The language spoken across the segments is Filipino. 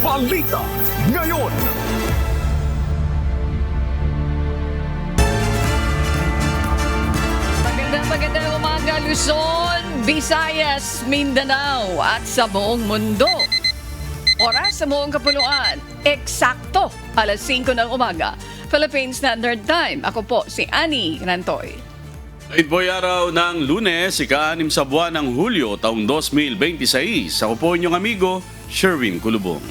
Balita Ngayon. Magandang umaga, Luzon, Visayas, Mindanao at sa buong mundo. Oras sa buong kapuluan, eksakto alas 5 ng umaga, Philippine Standard Time. Ako po si Annie Rantoy. Ito po'y araw ng Lunes, ika-6 sa buwan ng Hulyo, taong 2026. Ako po inyong amigo, Sherwin Kulubong.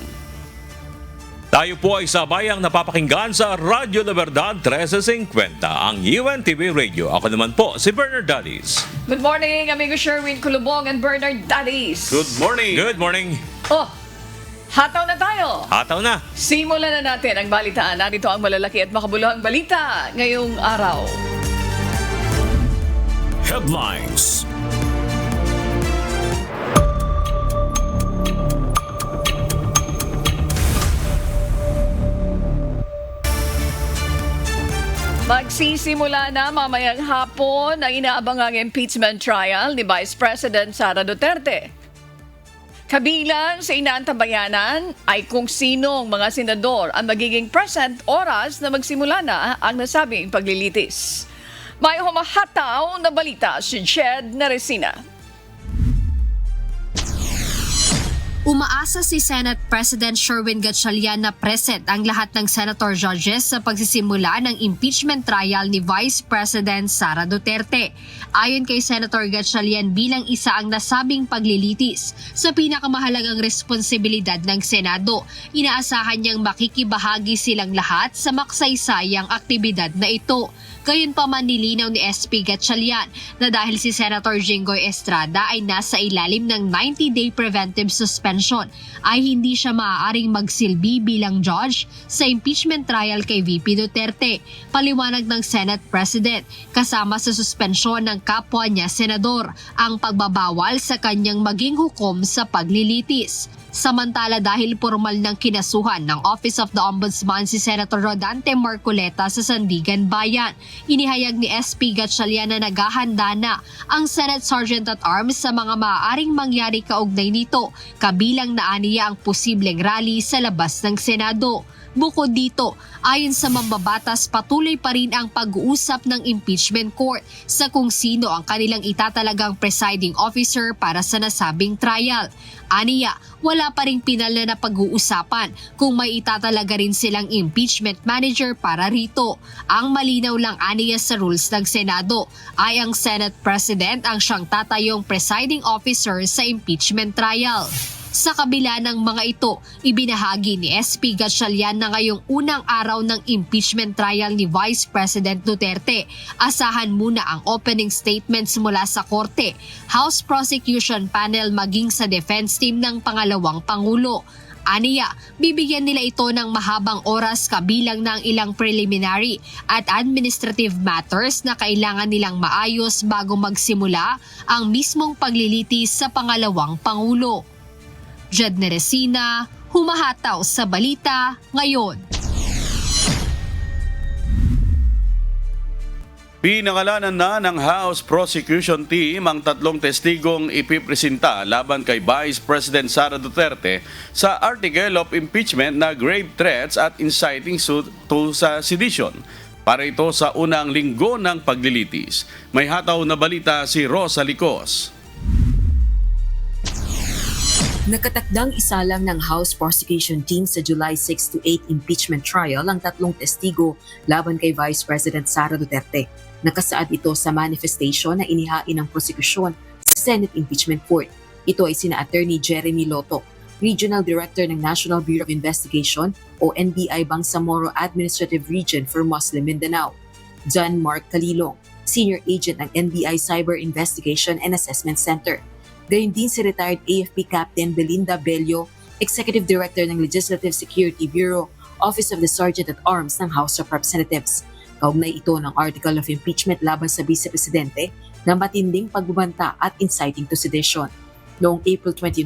Tayo po ay sabayang napapakinggan sa Radyo La Verdad 1350, ang UNTV Radio. Ako naman po si Bernard Daddies. Good morning, amigo Sherwin Kulubong and Bernard Daddies. Good morning! Good morning. Oh, hataw na tayo. Hataw na. Simulan na natin ang balitaan. Narito ang malalaki at makabuluhang balita ngayong araw. Headlines. Magsisimula na mamayang hapon ang inaabangang impeachment trial ni Vice President Sara Duterte. Kabilang sa inaantabayanan ay kung sinong mga senador ang magiging present oras na magsimula na ang nasabing paglilitis. May humahataw na balita si Jed Naresina. Umaasa si Senate President Sherwin Gatchalian na present ang lahat ng senator judges sa pagsisimula ng impeachment trial ni Vice President Sara Duterte. Ayon kay Senator Gatchalian, bilang isa ang nasabing paglilitis sa pinakamahalagang responsibilidad ng Senado, inaasahan niyang makikibahagi silang lahat sa maksaysayang aktibidad na ito. Gayunpaman nilinaw ni SP Gatchalian na dahil si Senator Jinggoy Estrada ay nasa ilalim ng 90-day preventive suspension ay hindi siya maaaring magsilbi bilang judge sa impeachment trial kay VP Duterte. Paliwanag ng Senate President, kasama sa suspensyon ng kapwa niya senador ang pagbabawal sa kanyang maging hukom sa paglilitis. Samantala dahil formal ng kinasuhan ng Office of the Ombudsman si Senator Rodante Marcoleta sa Sandigan Bayan, inihayag ni SP Gatchalian na naghahanda na ang Senate Sergeant-at-Arms sa mga maaaring mangyari kaugnay nito, kabilang na aniya ang posibleng rally sa labas ng Senado. Bukod dito, ayon sa mambabatas, patuloy pa rin ang pag-uusap ng impeachment court sa kung sino ang kanilang itatalagang presiding officer para sa nasabing trial. Aniya, wala pa ring pinal na pag-uusapan kung may itatalaga rin silang impeachment manager para rito. Ang malinaw lang aniya sa rules ng Senado ay ang Senate President ang siyang tatayong presiding officer sa impeachment trial. Sa kabila ng mga ito, ibinahagi ni SP Gatchalian na ngayong unang araw ng impeachment trial ni Vice President Duterte, asahan muna ang opening statements mula sa korte, House Prosecution Panel maging sa defense team ng pangalawang Pangulo. Aniya, bibigyan nila ito ng mahabang oras kabilang ng ilang preliminary at administrative matters na kailangan nilang maayos bago magsimula ang mismong paglilitis sa pangalawang Pangulo. Jed Neresina, humahataw sa balita ngayon. Pinangalanan na ng House Prosecution Team ang tatlong testigong ipipresenta laban kay Vice President Sara Duterte sa article of impeachment na grave threats at inciting to sa sedition. Para ito sa unang linggo ng paglilitis. May hataw na balita si Rosa Licos. Nakatakdang isalang ng House Prosecution Team sa July 6 to 8 impeachment trial ang tatlong testigo laban kay Vice President Sara Duterte. Nakasaad ito sa manifestation na inihain ng prosekusyon sa Senate Impeachment Court. Ito ay sina Attorney Jeremy Loto, Regional Director ng National Bureau of Investigation o NBI Bangsamoro Administrative Region for Muslim Mindanao, John Mark Calilong, Senior Agent ng NBI Cyber Investigation and Assessment Center. Gayon din si retired AFP Captain Belinda Bello, Executive Director ng Legislative Security Bureau, Office of the Sergeant-at-Arms ng House of Representatives. Kaugnay ito ng Article of Impeachment laban sa Vice Presidente na matinding pagbubanta at inciting to sedition. Noong April 29,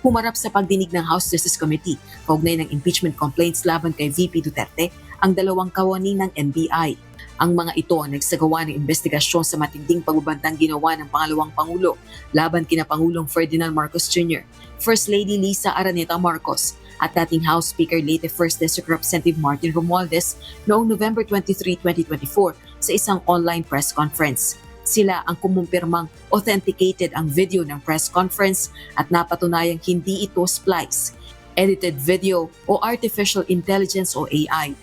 humarap sa pagdinig ng House Justice Committee kaugnay ng impeachment complaints laban kay VP Duterte ang dalawang kawani ng NBI. Ang mga ito ang nagsagawa ng investigasyon sa matinding pagbabantang ginawa ng pangalawang Pangulo laban kina Pangulong Ferdinand Marcos Jr., First Lady Lisa Araneta Marcos at dating House Speaker late First District Representative Martin Romualdez noong November 23, 2024 sa isang online press conference. Sila ang kumumpirmang authenticated ang video ng press conference at napatunayang hindi ito splice, edited video o artificial intelligence o AI.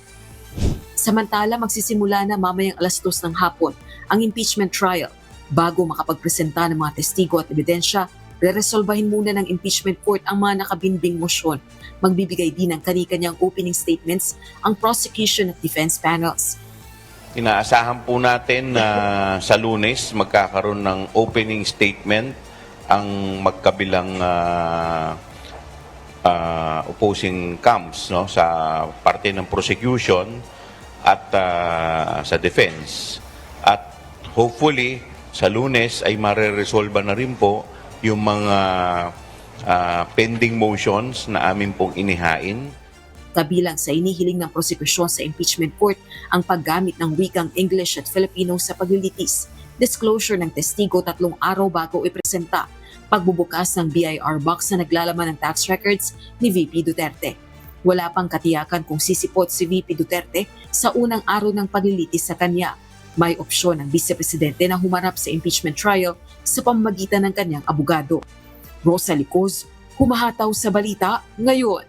Samantala, magsisimula na mamayang 2:00 ng hapon ang impeachment trial. Bago makapagpresenta ng mga testigo at ebidensya, reresolbahin muna ng impeachment court ang mga nakabinbing mosyon. Magbibigay din ng kani-kanyang opening statements ang prosecution at defense panels. Inaasahan po natin na sa Lunes magkakaroon ng opening statement ang magkabilang opposing camps, no, sa parte ng prosecution at sa defense. At hopefully sa Lunes ay mareresolba na rin po yung mga pending motions na amin pong inihain. Kabilang sa inihiling ng prosekusyon sa impeachment court ang paggamit ng wikang English at Filipino sa paglilitis, disclosure ng testigo 3 araw bago ipresenta, pagbubukas ng BIR box na naglalaman ng tax records ni VP Duterte. Wala pang katiyakan kung sisipot si VP Duterte sa unang araw ng paglilitis sa kanya. May opsyon ng Vice Presidente na humarap sa impeachment trial sa pamamagitan ng kanyang abogado. Rosa Licoz, humahataw sa balita ngayon.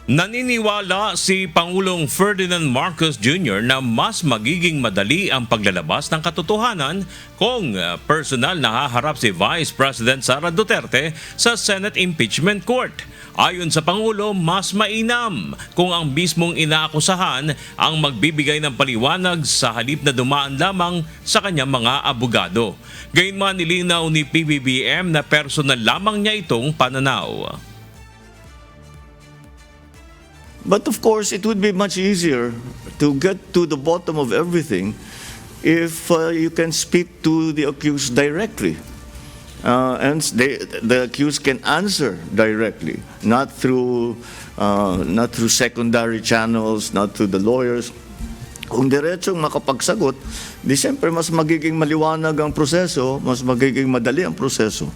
Naniniwala si Pangulong Ferdinand Marcos Jr. na mas magiging madali ang paglalabas ng katotohanan kung personal na haharap si Vice President Sara Duterte sa Senate Impeachment Court. Ayon sa Pangulo, mas mainam kung ang mismong inaakusahan ang magbibigay ng paliwanag sa halip na dumaan lamang sa kanyang mga abogado. Gayunman nilinaw ni PBBM na personal lamang niya itong pananaw. But of course, it would be much easier to get to the bottom of everything if you can speak to the accused directly. And the accused can answer directly, not through secondary channels, not through the lawyers. Kung diretsong makapagsagot, di siyempre mas magiging maliwanag ang proseso, mas magiging madali ang proseso.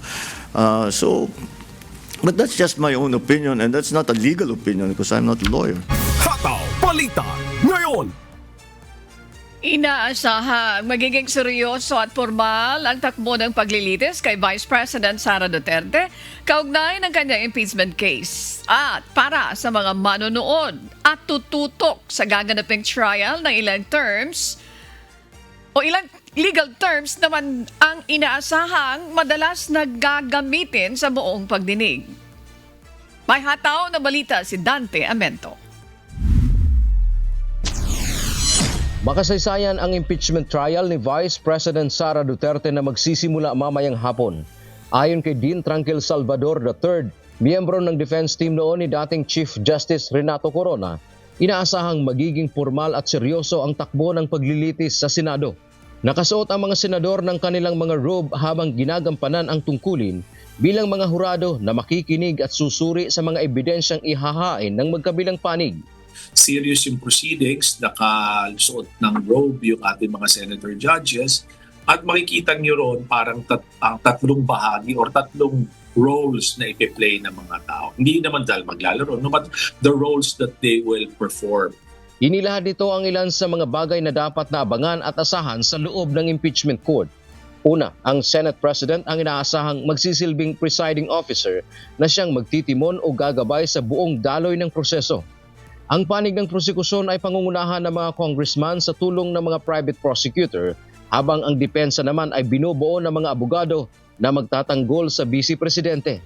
But that's just my own opinion, and that's not a legal opinion because I'm not a lawyer. Hataw Balita ngayon. Inaasahang magiging seryoso at formal ang takbo ng paglilitis kay Vice President Sara Duterte kaugnay ng kanyang impeachment case at para sa mga manonood at tututok sa gaganaping trial ng ilang legal terms naman ang inaasahang madalas naggagamitin sa buong pagdinig. May hataw na balita si Dante Amento. Makasaysayan ang impeachment trial ni Vice President Sara Duterte na magsisimula mamayang hapon. Ayon kay Dean Tranquil Salvador III, miyembro ng defense team noon ni dating Chief Justice Renato Corona, inaasahang magiging formal at seryoso ang takbo ng paglilitis sa Senado. Nakasuot ang mga senador ng kanilang mga robe habang ginagampanan ang tungkulin bilang mga hurado na makikinig at susuri sa mga ebidensyang ihahain ng magkabilang panig. Serious yung proceedings, nakasuot ng robe yung ating mga senator judges at makikita niyo ron parang ang tatlong bahagi or tatlong roles na ipi-play ng mga tao. Hindi naman dahil maglalaro, no, but the roles that they will perform. Inilahad dito ang ilan sa mga bagay na dapat na abangan at asahan sa loob ng impeachment court. Una, ang Senate President ang inaasahang magsisilbing presiding officer na siyang magtitimon o gagabay sa buong daloy ng proseso. Ang panig ng prosekusyon ay pangungunahan ng mga congressman sa tulong ng mga private prosecutor, habang ang depensa naman ay binubuo ng mga abogado na magtatanggol sa Vice Presidente.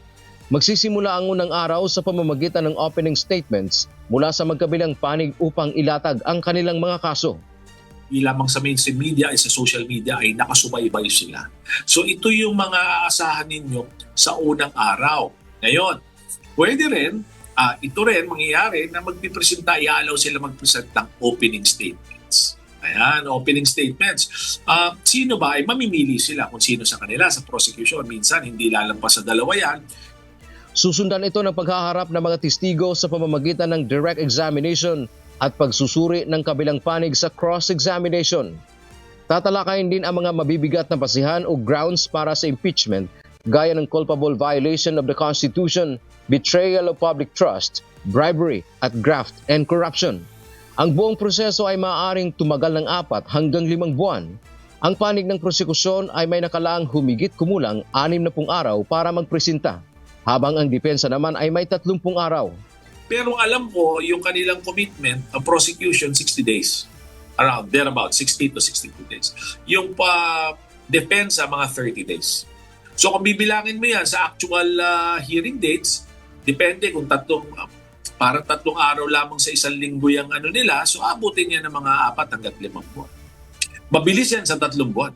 Magsisimula ang unang araw sa pamamagitan ng opening statements mula sa magkabilang panig upang ilatag ang kanilang mga kaso. Hindi lamang sa mainstream media ay sa social media ay nakasubaybay sila. So ito yung mga aasahan ninyo sa unang araw. Ngayon, pwede rin, ito rin mangyayari na magpipresenta, i-allow sila magpresent ng opening statements. Ayan, opening statements. Sino ba? Ay mamimili sila kung sino sa kanila sa prosecution. Minsan, hindi lalampas sa dalawa yan. Susundan ito ng paghaharap ng mga testigo sa pamamagitan ng direct examination at pagsusuri ng kabilang panig sa cross-examination. Tatalakayin din ang mga mabibigat na basihan o grounds para sa impeachment gaya ng culpable violation of the Constitution, betrayal of public trust, bribery at graft and corruption. Ang buong proseso ay maaaring tumagal ng 4 hanggang 5 buwan. Ang panig ng prosekusyon ay may nakalaang humigit kumulang 60 araw para magpresenta, habang ang depensa naman ay may 30 araw. Pero alam ko, yung kanilang commitment, ang prosecution, 60 days. Around, thereabout, 60 to 62 days. Yung depensa, mga 30 days. So kung bibilangin mo yan sa actual hearing dates, depende kung parang 3 araw lamang sa 1 linggo yung ano nila, so abutin yan ng mga 4 hanggang 5 buwan. Mabilis yan sa 3 buwan.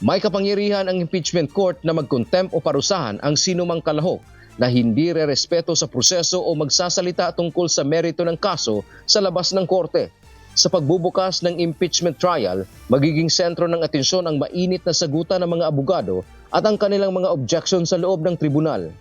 May kapangyarihan ang impeachment court na mag-contempt o parusahan ang sinumang kalahok na hindi rerespeto sa proseso o magsasalita tungkol sa merito ng kaso sa labas ng korte. Sa pagbubukas ng impeachment trial, magiging sentro ng atensyon ang mainit na sagutan ng mga abogado at ang kanilang mga objection sa loob ng tribunal.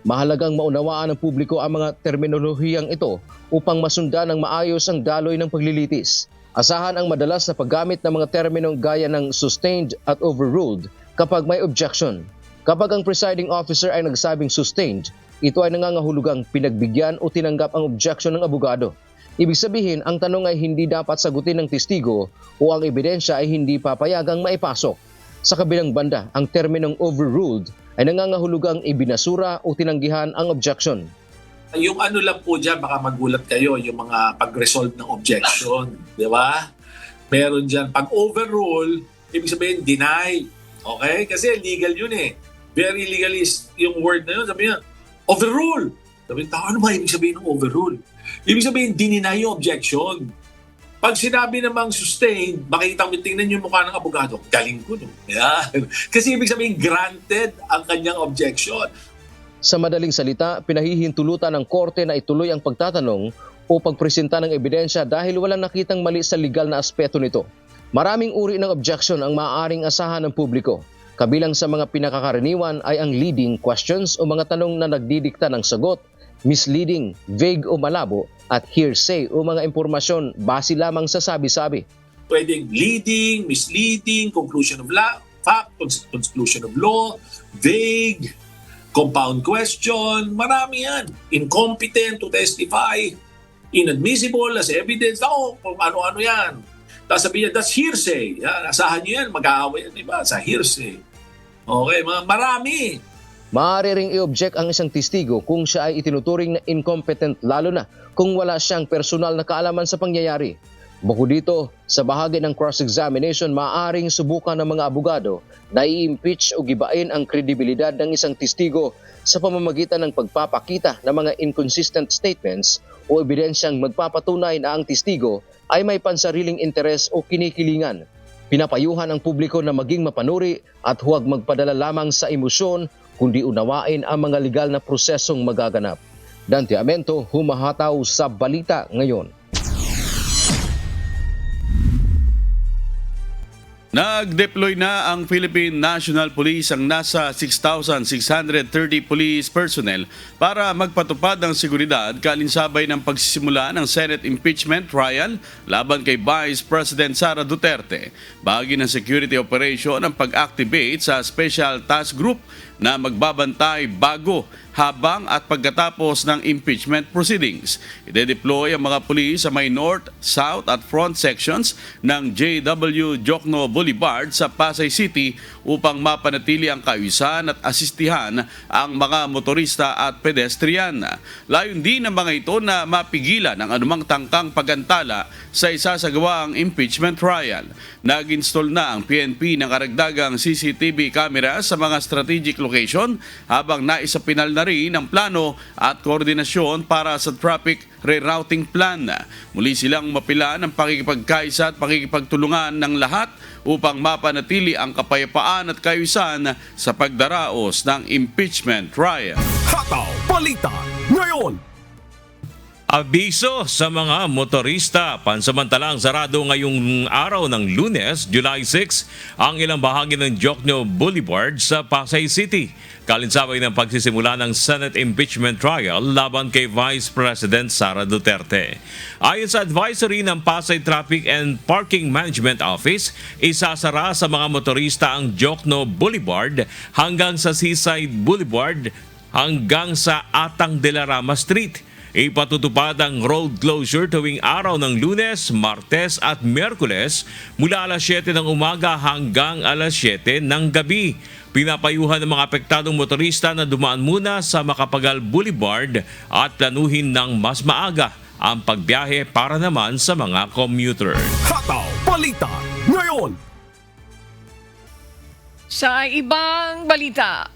Mahalagang maunawaan ng publiko ang mga terminolohiyang ito upang masundan ng maayos ang daloy ng paglilitis. Asahan ang madalas na paggamit ng mga terminong gaya ng sustained at overruled kapag may objection. Kapag ang presiding officer ay nagsabing sustained, ito ay nangangahulugang pinagbigyan o tinanggap ang objection ng abogado. Ibig sabihin, ang tanong ay hindi dapat sagutin ng testigo o ang ebidensya ay hindi papayagang maipasok. Sa kabilang banda, ang terminong overruled ay nangangahulugang ibinasura o tinanggihan ang objection. Yung ano lang po dyan, baka magulat kayo, yung mga pag-resolve ng objection. Di ba? Meron dyan, pag overrule, ibig sabihin deny. Okay? Kasi legal yun eh. Very legalist yung word na yun. Sabi niya, overrule. Sabi niya, ano ba ibig sabihin ng overrule? Ibig sabihin, dininay yung objection. Pag sinabi namang sustained, makikita mo, tingnan yung mukha ng abogado, galing ko, no? Yan. Kasi ibig sabihin, granted ang kanyang objection. Sa madaling salita, pinahihintulutan ng korte na ituloy ang pagtatanong o pagpresenta ng ebidensya dahil walang nakitang mali sa legal na aspeto nito. Maraming uri ng objection ang maaaring asahan ng publiko. Kabilang sa mga pinakakaraniwan ay ang leading questions o mga tanong na nagdidikta ng sagot, misleading, vague o malabo, at hearsay o mga impormasyon base lamang sa sabi-sabi. Pwedeng leading, misleading, conclusion of fact, conclusion of law, vague, compound question, marami yan. Incompetent to testify, inadmissible as evidence. Ako, kung ano-ano yan. Tapos sabihin niya, that's hearsay. Yan, asahan niyo yan, mag-aaway yan, diba? Sa hearsay. Okay, marami. Maaari ring i-object ang isang testigo kung siya ay itinuturing na incompetent lalo na kung wala siyang personal na kaalaman sa pangyayari. Bukod dito, sa bahagi ng cross-examination, maaaring subukan ng mga abogado na i-impeach o gibain ang kredibilidad ng isang testigo sa pamamagitan ng pagpapakita ng mga inconsistent statements o ebidensyang magpapatunay na ang testigo ay may pansariling interes o kinikilingan. Pinapayuhan ang publiko na maging mapanuri at huwag magpadala lamang sa emosyon kundi unawain ang mga legal na prosesong magaganap. Dante Amento, humahataw sa Balita Ngayon. Nag-deploy na ang Philippine National Police ang nasa 6,630 police personnel para magpatupad ng seguridad kalinsabay ng pagsisimula ng Senate impeachment trial laban kay Vice President Sara Duterte. Bahagi ng security operation ang pag-activate sa Special Task Group na magbabantay bago, habang at pagkatapos ng impeachment proceedings. Ide-deploy ang mga pulis sa may North, South at Front sections ng J.W. Jokno Boulevard sa Pasay City upang mapanatili ang kaayusan at asistihan ang mga motorista at pedestrian. Layon din ng mga ito na mapigilan ang anumang tangkang pagantala sa isasagawaang impeachment trial. Nag-install na ang PNP ng karagdagang CCTV camera sa mga strategic location habang naisapinal na rin ang plano at koordinasyon para sa traffic rerouting plan. Muli silang mapila ng pakikipagkaisa at pakikipagtulungan ng lahat upang mapanatili ang kapayapaan at kaayusan sa pagdaraos ng impeachment trial. Hataw Balita Ngayon. Abiso sa mga motorista. Pansamantalang sarado ngayong araw ng Lunes, July 6, ang ilang bahagi ng Jokno Boulevard sa Pasay City. Kalinsabay ng pagsisimula ng Senate impeachment trial laban kay Vice President Sara Duterte. Ayon sa advisory ng Pasay Traffic and Parking Management Office, isasara sa mga motorista ang Jokno Boulevard hanggang sa Seaside Boulevard hanggang sa Atang de la Rama Street. Ipatutupad ang road closure tuwing araw ng Lunes, Martes at Miyerkules mula alas 7 ng umaga hanggang alas 7 ng gabi. Pinapayuhan ng mga apektadong motorista na dumaan muna sa Macapagal Boulevard at planuhin ng mas maaga ang pagbiyahe para naman sa mga commuter. Hataw Balita ngayon. Sa ibang balita,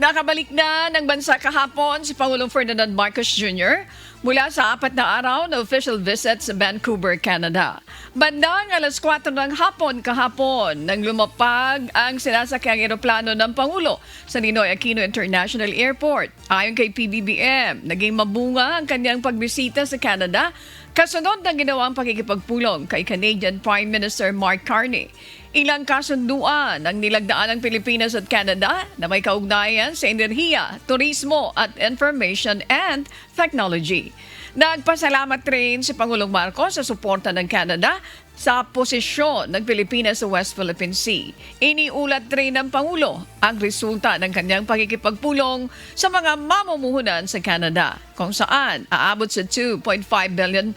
nakabalik na ng bansa kahapon si Pangulong Ferdinand Marcos Jr. mula sa 4 na araw na official visit sa Vancouver, Canada. Bandang alas 4 ng hapon kahapon nang lumapag ang sinasakyang eroplano ng Pangulo sa Ninoy Aquino International Airport. Ayon kay PBBM, naging mabunga ang kanyang pagbisita sa Canada kasunod ng ginawang pakikipagpulong kay Canadian Prime Minister Mark Carney. Ilang kasunduan ang nilagdaan ng Pilipinas at Canada na may kaugnayan sa enerhiya, turismo at information and technology. Nagpasalamat rin si Pangulong Marcos sa suporta ng Canada sa posisyon ng Pilipinas sa West Philippine Sea. Iniulat rin ng Pangulo ang resulta ng kanyang pakikipagpulong sa mga mamumuhunan sa Canada, kung saan aabot sa $2.5 billion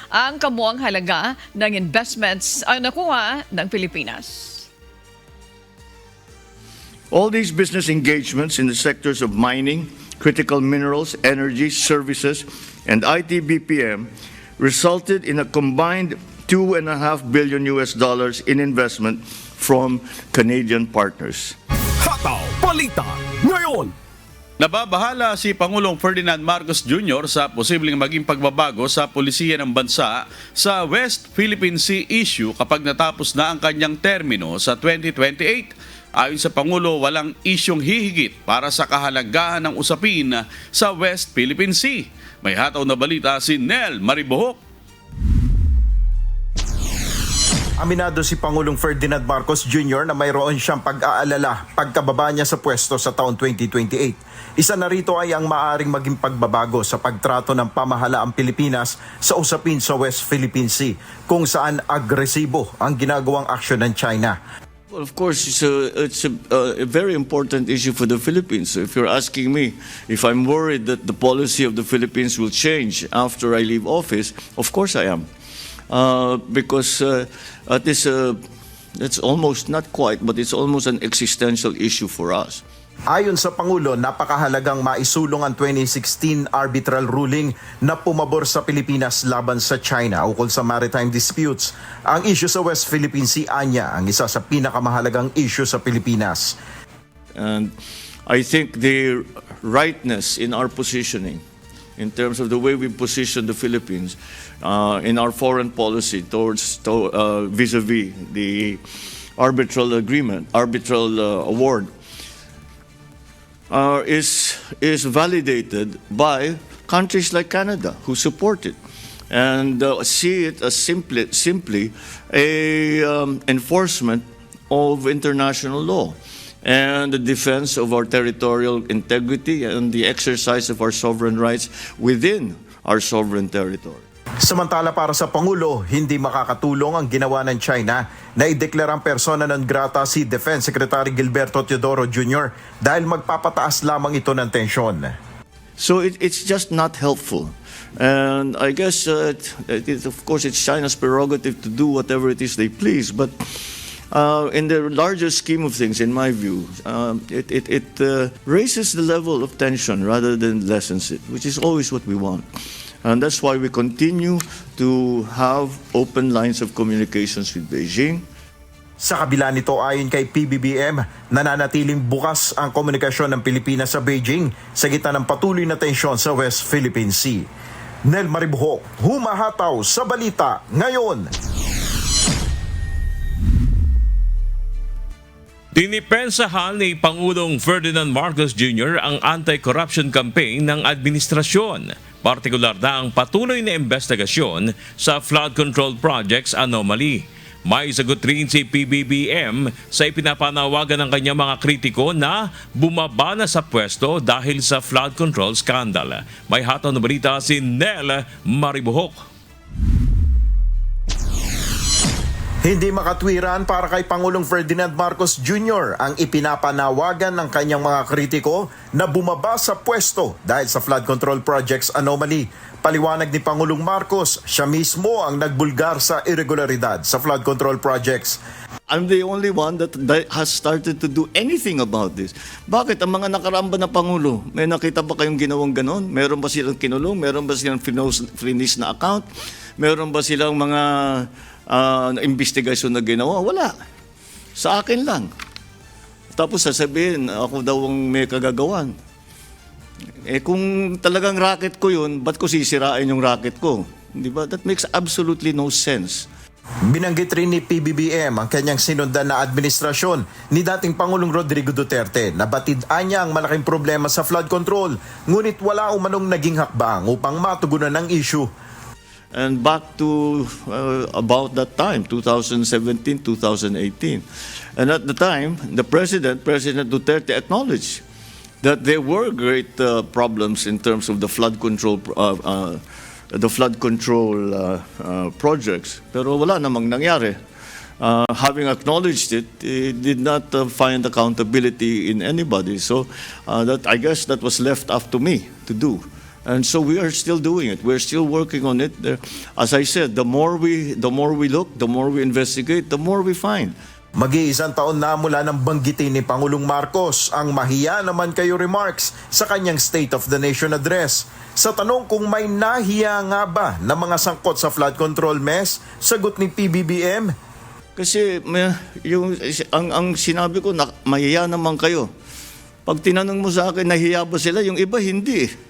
ang kabuang halaga ng investments ang nakuha ng Pilipinas. All these business engagements in the sectors of mining, critical minerals, energy, services, and IT BPM resulted in a combined $2.5 billion in investment from Canadian partners. Hataw Balita ngayon. Nababahala si Pangulong Ferdinand Marcos Jr. sa posibleng maging pagbabago sa pulisiya ng bansa sa West Philippine Sea issue kapag natapos na ang kanyang termino sa 2028. Ayon sa Pangulo, walang isyong hihigit para sa kahalagahan ng usapin sa West Philippine Sea. May hataw na balita si Nel Maribohok. Aminado si Pangulong Ferdinand Marcos Jr. na mayroon siyang pag-aalala pagkababa niya sa pwesto sa taong 2028. Isa na rito ay ang maaring maging pagbabago sa pagtrato ng pamahalaang Pilipinas sa usapin sa West Philippine Sea, kung saan agresibo ang ginagawang aksyon ng China. Well, of course, it's a very important issue for the Philippines. So if you're asking me if I'm worried that the policy of the Philippines will change after I leave office, of course I am. Because it's almost, not quite, but it's almost an existential issue for us. Ayon sa Pangulo, napakahalagang maisulong ang 2016 arbitral ruling na pumabor sa Pilipinas laban sa China ukol sa maritime disputes. Ang issue sa West Philippine Sea anya ang isa sa pinakamahalagang issue sa Pilipinas. And I think the rightness in our positioning, in terms of the way we position the Philippines in our foreign policy vis-a-vis the arbitral award, is validated by countries like Canada who support it and see it as simply a enforcement of international law and the defense of our territorial integrity and the exercise of our sovereign rights within our sovereign territory. Samantala, para sa Pangulo, hindi makakatulong ang ginawa ng China na ideklarang persona non grata si Defense Secretary Gilberto Teodoro Jr. dahil magpapataas lamang ito ng tensyon. So it's just not helpful. And I guess, of course, it's China's prerogative to do whatever it is they please. But in the larger scheme of things, in my view, it raises the level of tension rather than lessens it, which is always what we want. And that's why we continue to have open lines of communications with Beijing. Sa kabila nito, ayon kay PBBM, nananatiling bukas ang komunikasyon ng Pilipinas sa Beijing sa gitna ng patuloy na tensyon sa West Philippine Sea. Nel Maribuhok, humahataw sa balita ngayon. Dinipensahan ni Pangulong Ferdinand Marcos Jr. ang anti-corruption campaign ng administrasyon. Partikular na ang patuloy na investigasyon sa flood control projects anomaly. May sagot rin si PBBM sa ipinapanawagan ng kanyang mga kritiko na bumaba na sa pwesto dahil sa flood control scandal. May hataw na balita si Nel Maribuhok. Hindi makatwiran para kay Pangulong Ferdinand Marcos Jr. ang ipinapanawagan ng kanyang mga kritiko na bumaba sa pwesto dahil sa flood control projects anomaly. Paliwanag ni Pangulong Marcos, siya mismo ang nagbulgar sa irregularidad sa flood control projects. I'm the only one that has started to do anything about this. Bakit? Ang mga nakaramba na Pangulo, may nakita ba kayong ginawang ganon? Meron ba silang kinulong? Meron ba silang finish na account? Meron ba silang mga investigasyon na ginawa? Wala. Sa akin lang. Tapos sasabihin, ako daw ang may kagagawan. Kung talagang racket ko yun, ba't ko sisirain yung racket ko? Di ba? That makes absolutely no sense. Binanggit rin ni PBBM ang kanyang sinundan na administrasyon ni dating Pangulong Rodrigo Duterte na batid-an niya ang malaking problema sa flood control, ngunit wala umanong naging hakbang upang matugunan ang issue. And back to about that time, 2017, 2018. And at the time, President Duterte acknowledged that there were great problems in terms of the flood control projects. Pero wala namang nangyari. Having acknowledged it, he did not find accountability in anybody. So I guess that was left up to me to do. And so we are still doing it. We're still working on it. As I said, the more we look, the more we investigate, the more we find. Mag-iisang taon na mula ng banggitin ni Pangulong Marcos ang mahiya naman kayo remarks sa kanyang State of the Nation address. Sa tanong kung may nahiya nga ba na mga sangkot sa flood control mess, sagot ni PBBM, kasi ang sinabi ko, mahiya naman kayo. Pag tinanong mo sa akin, nahiya ba sila? Yung iba, hindi.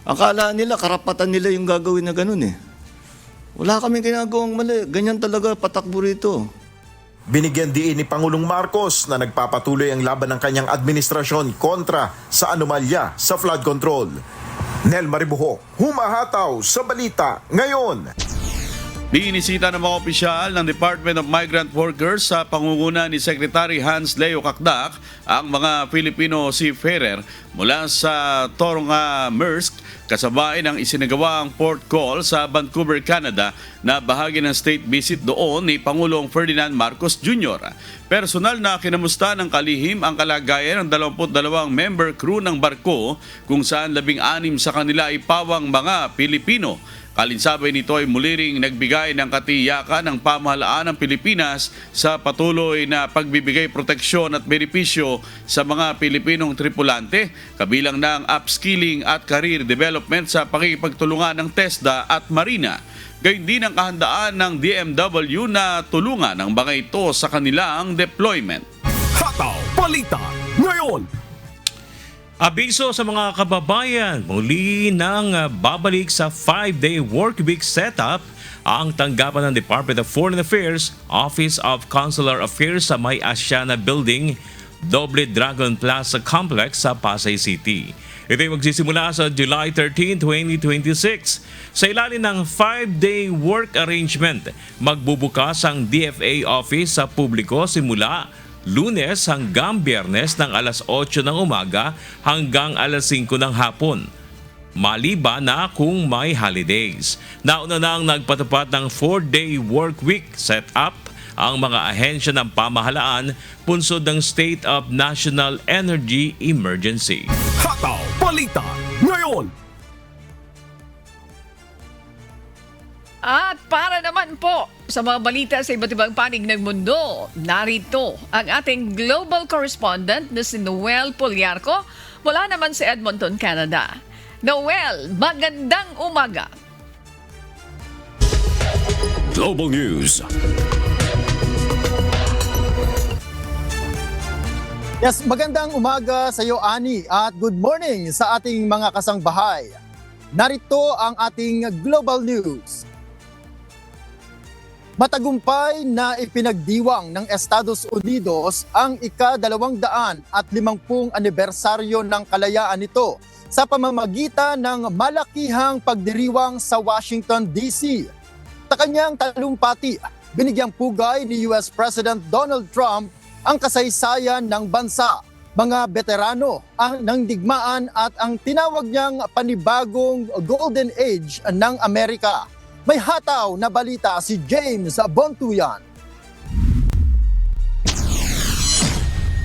Akala nila, karapatan nila yung gagawin na ganun eh. Wala kaming ginagawang mali. Ganyan talaga patakbo rito. Binigyan diin ni Pangulong Marcos na nagpapatuloy ang laban ng kanyang administrasyon kontra sa anomalya sa flood control. Nel Maribuhok, humahataw sa balita ngayon. Biinisita ng mga opisyal ng Department of Migrant Workers sa pangunguna ni Secretary Hans Leo Kakdak ang mga Filipino seafarer mula sa Toronga, Maersk kasabay ng isinagawang port call sa Vancouver, Canada na bahagi ng state visit doon ni Pangulong Ferdinand Marcos Jr. Personal na kinamusta ng kalihim ang kalagayan ng 22 member crew ng barko kung saan 16 sa kanila ay pawang mga Pilipino. Kalinsabay nito ay muli ring nagbigay ng katiyakan ng pamahalaan ng Pilipinas sa patuloy na pagbibigay proteksyon at benepisyo sa mga Pilipinong tripulante, kabilang ng upskilling at career development sa pakikipagtulungan ng TESDA at Marina. Gayun din ang kahandaan ng DMW na tulungan ang mga ito sa kanilang deployment. Hataw Balita ngayon. Abiso sa mga kababayan, muli nang babalik sa 5-day workweek setup ang tanggapan ng Department of Foreign Affairs, Office of Consular Affairs sa May Asiana Building, Doble Dragon Plaza Complex sa Pasay City. Ito ay magsisimula sa July 13, 2026. Sa ilalim ng 5-day work arrangement, magbubukas ang DFA office sa publiko simula Lunes hanggang Biyernes ng alas 8 ng umaga hanggang alas 5 ng hapon. Maliban na kung may holidays. Nauna na ang nagpatupad ng 4-day work week setup ang mga ahensya ng pamahalaan punsod ng State of National Energy Emergency. Hataw Balita ngayon. At para naman po sa mga balita sa iba't ibang panig ng mundo, narito ang ating global correspondent na si Noel Poliarco mula naman sa Edmonton, Canada. Noel, magandang umaga. Global News. Yes, magandang umaga sa iyo, Ani, at good morning sa ating mga kasangbahay. Narito ang ating Global News. Matagumpay na ipinagdiwang ng Estados Unidos ang ika-250 anibersaryo ng kalayaan nito sa pamamagitan ng malakihang pagdiriwang sa Washington, D.C. Sa kanyang talumpati, binigyang pugay ni US President Donald Trump ang kasaysayan ng bansa, mga veterano ng digmaan at ang tinawag niyang panibagong Golden Age ng Amerika. May hataw na balita si James Bontuyan.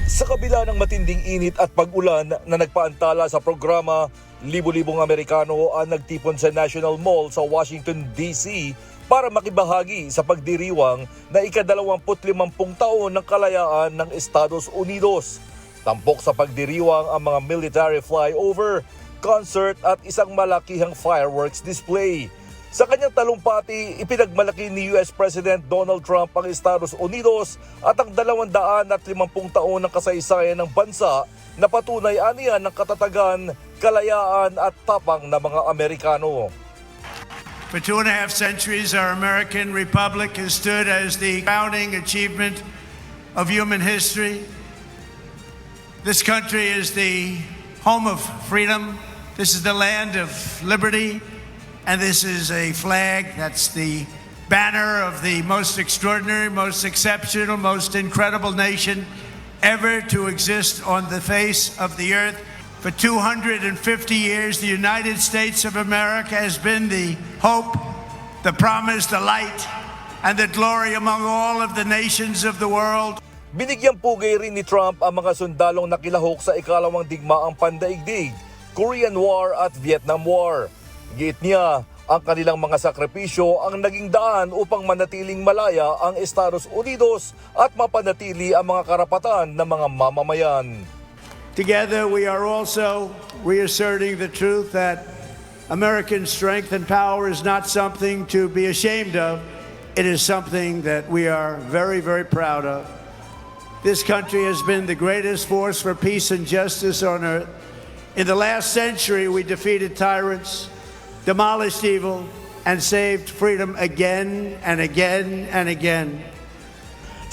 Sa kabila ng matinding init at pag-ulan na nagpaantala sa programa, libo-libong Amerikano ang nagtipon sa National Mall sa Washington, D.C. para makibahagi sa pagdiriwang na ika-25 taon ng kalayaan ng Estados Unidos. Tampok sa pagdiriwang ang mga military flyover, concert at isang malakihang fireworks display. Sa kanyang talumpati, ipinagmalaki ni US President Donald Trump ang Estados Unidos at ang 250 taon ng kasaysayan ng bansa na patunay aniyan ng katatagan, kalayaan at tapang ng mga Amerikano. For 2.5 centuries, our American Republic has stood as the crowning achievement of human history. This country is the home of freedom. This is the land of liberty. And this is a flag that's the banner of the most extraordinary, most exceptional, most incredible nation ever to exist on the face of the earth. For 250 years, the United States of America has been the hope, the promise, the light, and the glory among all of the nations of the world. Binigyang pugay rin ni Trump ang mga sundalong nakilahok sa ikalawang digmaang pandaigdig, Korean War at Vietnam War. Giit niya, ang kanilang mga sakripisyo ang naging daan upang manatiling malaya ang Estados Unidos at mapanatili ang mga karapatan ng mga mamamayan. Together, we are also reasserting the truth that American strength and power is not something to be ashamed of. It is something that we are very, very proud of. This country has been the greatest force for peace and justice on earth. In the last century, we defeated tyrants, demolished evil, and saved freedom again and again and again.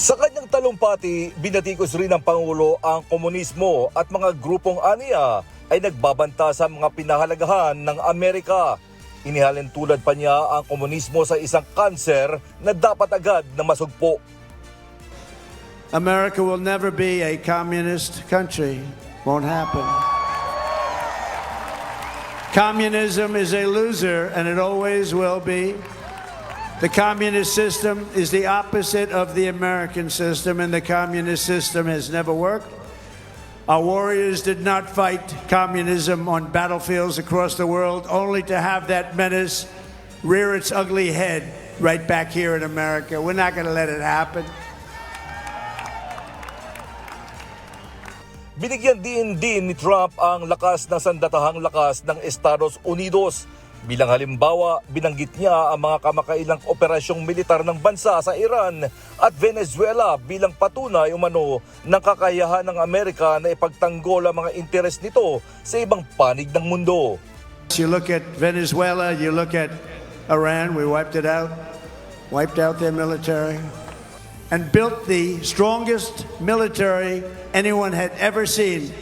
Sa kanyang talumpati, binatikos rin ng Pangulo ang komunismo at mga grupong aniya ay nagbabanta sa mga pinahalagahan ng Amerika. Inihalin tulad pa niya ang komunismo sa isang kanser na dapat agad na masugpo. America will never be a communist country. Won't happen. Communism is a loser, and it always will be. The communist system is the opposite of the American system, and the communist system has never worked. Our warriors did not fight communism on battlefields across the world, only to have that menace rear its ugly head right back here in America. We're not going to let it happen. Binigyan din ni Trump ang lakas ng sandatahang lakas ng Estados Unidos. Bilang halimbawa, binanggit niya ang mga kamakailang operasyong militar ng bansa sa Iran at Venezuela bilang patunay umano ng kakayahan ng Amerika na ipagtanggol ang mga interes nito sa ibang panig ng mundo. You look at Venezuela, you look at Iran, we wiped out their military, and built the strongest military anyone had ever seen.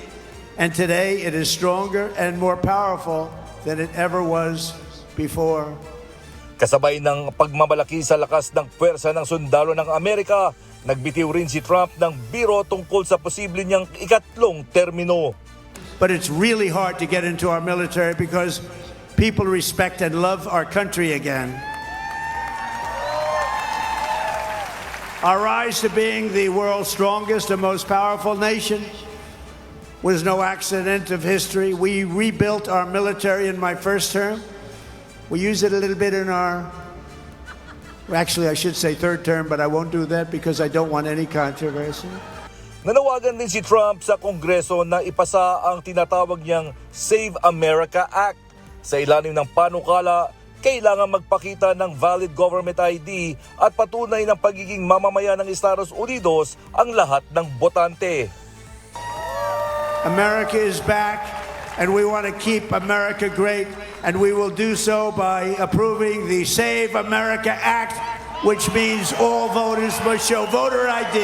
And today it is stronger and more powerful than it ever was before. Kasabay ng pagmamalaki sa lakas ng pwersa ng sundalo ng Amerika, nagbitiw rin si Trump ng biro tungkol sa posible niyang ikatlong termino. But it's really hard to get into our military because people respect and love our country again. Our rise to being the world's strongest and most powerful nation was no accident of history. We rebuilt our military in my first term. We used it a little bit in actually I should say third term, but I won't do that because I don't want any controversy. Nanawagan din si Trump sa Kongreso na ipasa ang tinatawag niyang Save America Act. Sa ilalim ng panukala, kailangan magpakita ng valid government ID at patunay ng pagiging mamamayan ng Estados Unidos ang lahat ng botante. America is back, and we want to keep America great, and we will do so by approving the Save America Act which means all voters must show voter ID.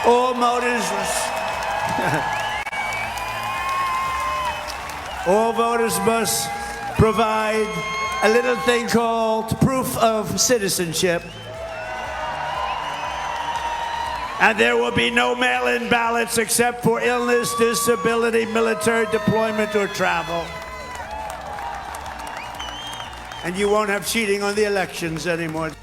All voters all voters must provide a little thing called proof of citizenship. And there will be no mail-in ballots except for illness, disability, military deployment, or travel. And you won't have cheating on the elections anymore.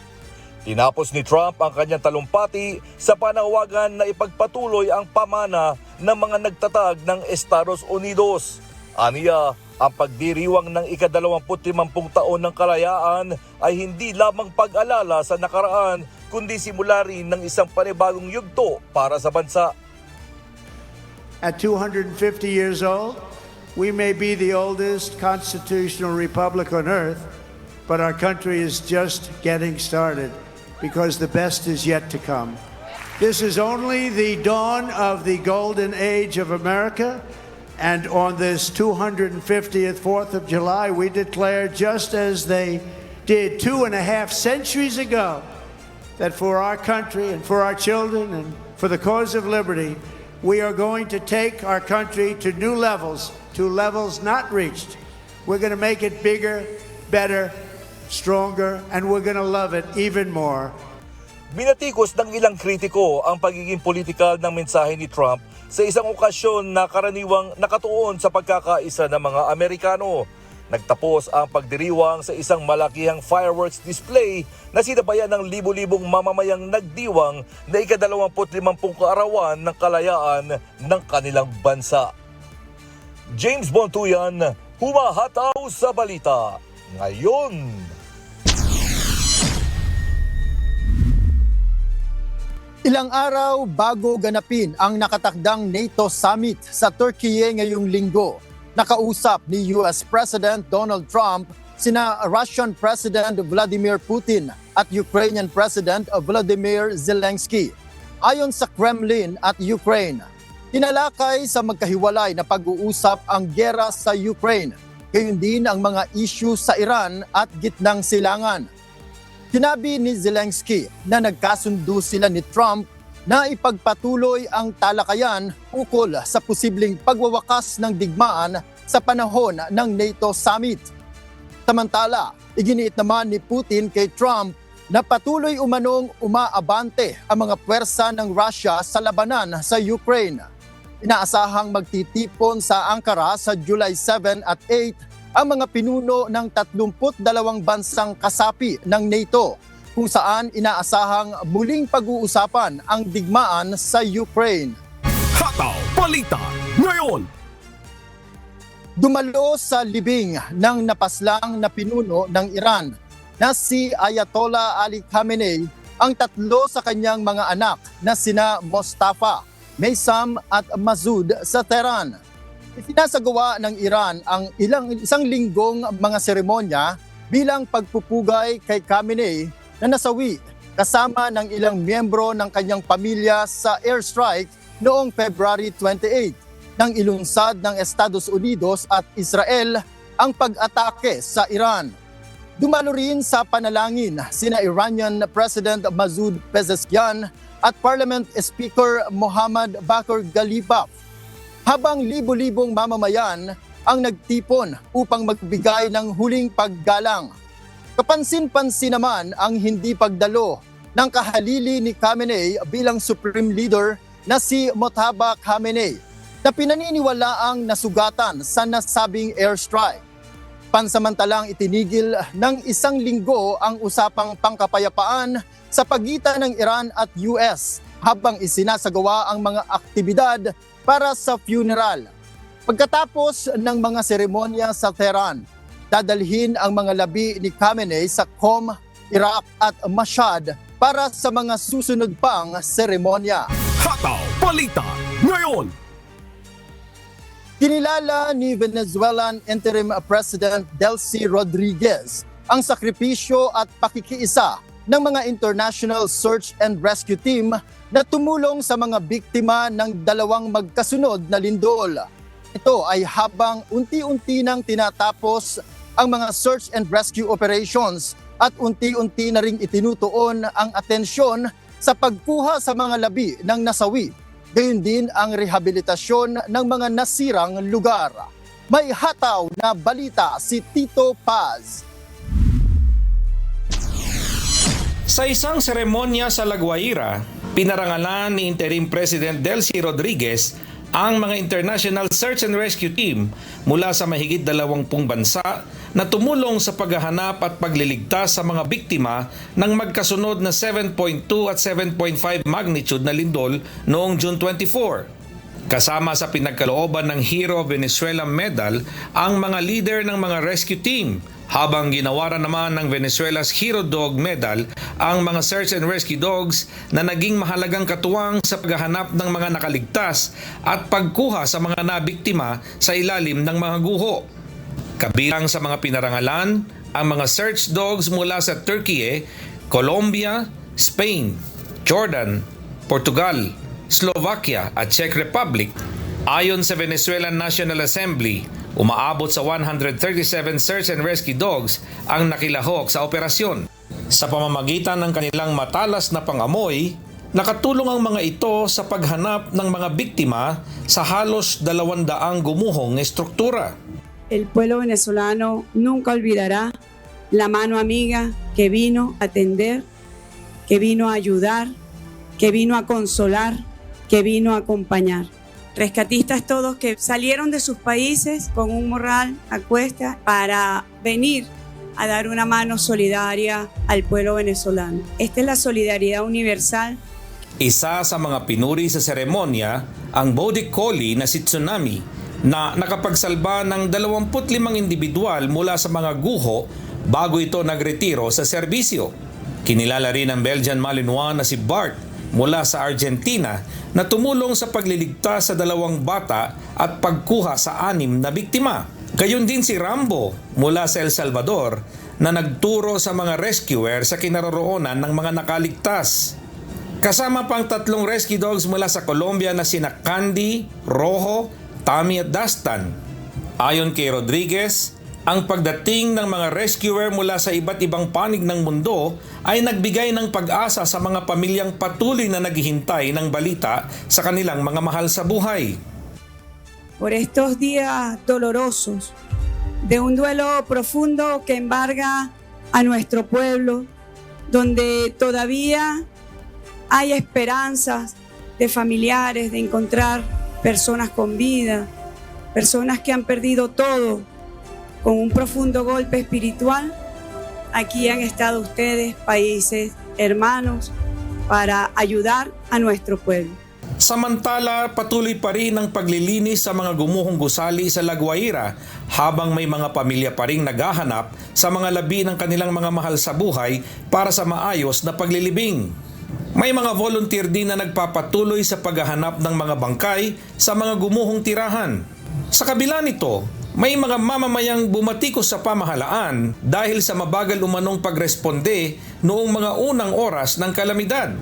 Tinapos ni Trump ang kanyang talumpati sa panawagan na ipagpatuloy ang pamana ng mga nagtatag ng Estados Unidos. Aniya, ang pagdiriwang ng ika-25 taon ng kalayaan ay hindi lamang pag-alala sa nakaraan, kundi simula rin ng isang panibagong yugto para sa bansa. At 250 years old, we may be the oldest constitutional republic on earth, but our country is just getting started because the best is yet to come. This is only the dawn of the golden age of America, and on this 250th 4th of July, we declare, just as they did 2.5 centuries ago, that for our country and for our children and for the cause of liberty, we are going to take our country to new levels, to levels not reached. We're going to make it bigger, better, stronger, and we're going to love it even more. Binatikos ng ilang kritiko ang pagiging politikal ng mensahe ni Trump sa isang okasyon na karaniwang nakatuon sa pagkakaisa ng mga Amerikano. Nagtapos ang pagdiriwang sa isang malakihang fireworks display na sinabayan ng libu-libong mamamayang nagdiwang na ika-25 kaarawan ng kalayaan ng kanilang bansa. James Bontuyan, humahataw sa balita ngayon. Ilang araw bago ganapin ang nakatakdang NATO summit sa Turkey ngayong linggo, nakausap ni US President Donald Trump sina Russian President Vladimir Putin at Ukrainian President Volodymyr Zelensky. Ayon sa Kremlin at Ukraine, tinalakay sa magkahiwalay na pag-uusap ang giyera sa Ukraine, gayon din ang mga issue sa Iran at gitnang silangan. Sinabi ni Zelensky na nagkasundo sila ni Trump na ipagpatuloy ang talakayan ukol sa posibleng pagwawakas ng digmaan sa panahon ng NATO summit. Samantala, iginiit naman ni Putin kay Trump na patuloy umanong umaabante ang mga puwersa ng Russia sa labanan sa Ukraine. Inaasahang magtitipon sa Ankara sa July 7 at 8 ang mga pinuno ng 32 bansang kasapi ng NATO, kung saan inaasahang muling pag-uusapan ang digmaan sa Ukraine. Hataw Balita ngayon. Dumalo sa libing ng napaslang na pinuno ng Iran na si Ayatollah Ali Khamenei ang 3 sa kanyang mga anak na sina Mostafa, Meysam at Masoud sa Tehran. Isinasagawa ng Iran ang isang linggong mga seremonya bilang pagpupugay kay Khamenei na nasawi kasama ng ilang miyembro ng kanyang pamilya sa airstrike noong February 28 nang ilunsad ng Estados Unidos at Israel ang pag-atake sa Iran. Dumalo rin sa panalangin sina Iranian President Masoud Pezeshkian at Parliament Speaker Mohammad Bakr Ghalibaf, habang libo-libong mamamayan ang nagtipon upang magbigay ng huling paggalang. Kapansin-pansin naman ang hindi pagdalo ng kahalili ni Khamenei bilang Supreme Leader na si Mojtaba Khamenei, na pinaniniwalaang nasugatan sa nasabing airstrike. Pansamantalang itinigil ng 1 linggo ang usapang pangkapayapaan sa pagitan ng Iran at US habang isinasagawa ang mga aktibidad para sa funeral. Pagkatapos ng mga seremonya sa Tehran, dadalhin ang mga labi ni Khamenei sa Qom, Iraq at Mashhad para sa mga susunod pang seremonya. Hataw Balita ngayon. Kinilala ni Venezuelan Interim President Delcy Rodriguez ang sakripisyo at pakikiisa ng mga International Search and Rescue Team na tumulong sa mga biktima ng 2 magkasunod na lindol. Ito ay habang unti-unti nang tinatapos ang mga search and rescue operations at unti-unti na ring itinutuon ang atensyon sa pagkuha sa mga labi ng nasawi, gayon din ang rehabilitasyon ng mga nasirang lugar. May hataw na balita si Tito Paz. Sa isang seremonya sa La Guaira, pinarangalan ni Interim President Delcy Rodriguez ang mga International Search and Rescue Team mula sa mahigit 20 bansa na tumulong sa paghahanap at pagliligtas sa mga biktima ng magkasunod na 7.2 at 7.5 magnitude na lindol noong June 24. Kasama sa pinagkalooban ng Hero of Venezuela Medal ang mga leader ng mga rescue team, habang ginawaran naman ng Venezuela's Hero Dog Medal ang mga search and rescue dogs na naging mahalagang katuwang sa paghahanap ng mga nakaligtas at pagkuha sa mga nabiktima sa ilalim ng mga guho. Kabilang sa mga pinarangalan ang mga search dogs mula sa Turkey, Colombia, Spain, Jordan, Portugal, Slovakia at Czech Republic. Ayon sa Venezuelan National Assembly, umaabot sa 137 search and rescue dogs ang nakilahok sa operasyon. Sa pamamagitan ng kanilang matalas na pangamoy, nakatulong ang mga ito sa paghanap ng mga biktima sa halos 200 gumuhong estruktura. El pueblo venezolano nunca olvidará la mano amiga que vino a atender, que vino a ayudar, que vino a consolar, que vino a acompañar. Rescatistas todos que salieron de sus países con un morral a cuesta para venir a dar una mano solidaria al pueblo venezolano. Esta es la solidaridad universal. Isa sa mga pinuri sa seremonya ang Border Collie na si Tsunami na nakapagsalba ng 25 individual mula sa mga guho bago ito nagretiro sa serbisyo. Kinilala rin ang Belgian Malinois na si Bart mula sa Argentina na tumulong sa pagliligtas sa 2 bata at pagkuha sa 6 na biktima. Gayon din si Rambo mula sa El Salvador na nagturo sa mga rescuer sa kinaroroonan ng mga nakaligtas. Kasama pang 3 rescue dogs mula sa Colombia na sina Candy, Rojo, Tommy at Dastan. Ayon kay Rodriguez, ang pagdating ng mga rescuer mula sa iba't ibang panig ng mundo ay nagbigay ng pag-asa sa mga pamilyang patuloy na naghihintay ng balita sa kanilang mga mahal sa buhay. Por estos días dolorosos, de un duelo profundo que embarga a nuestro pueblo, donde todavía hay esperanzas de familiares de encontrar personas con vida, personas que han perdido todo, con un profundo golpe espiritual. Aquí han estado ustedes, países hermanos, para ayudar a nuestro pueblo. Samantala, patuloy pa rin ang paglilinis sa mga gumuhong gusali sa La Guaira habang may mga pamilya pa rin naghahanap sa mga labi ng kanilang mga mahal sa buhay para sa maayos na paglilibing. May mga volunteer din na nagpapatuloy sa paghahanap ng mga bangkay sa mga gumuhong tirahan. Sa kabila nito, may mga mamamayang bumatikos sa pamahalaan dahil sa mabagal umanong pagresponde noong mga unang oras ng kalamidad.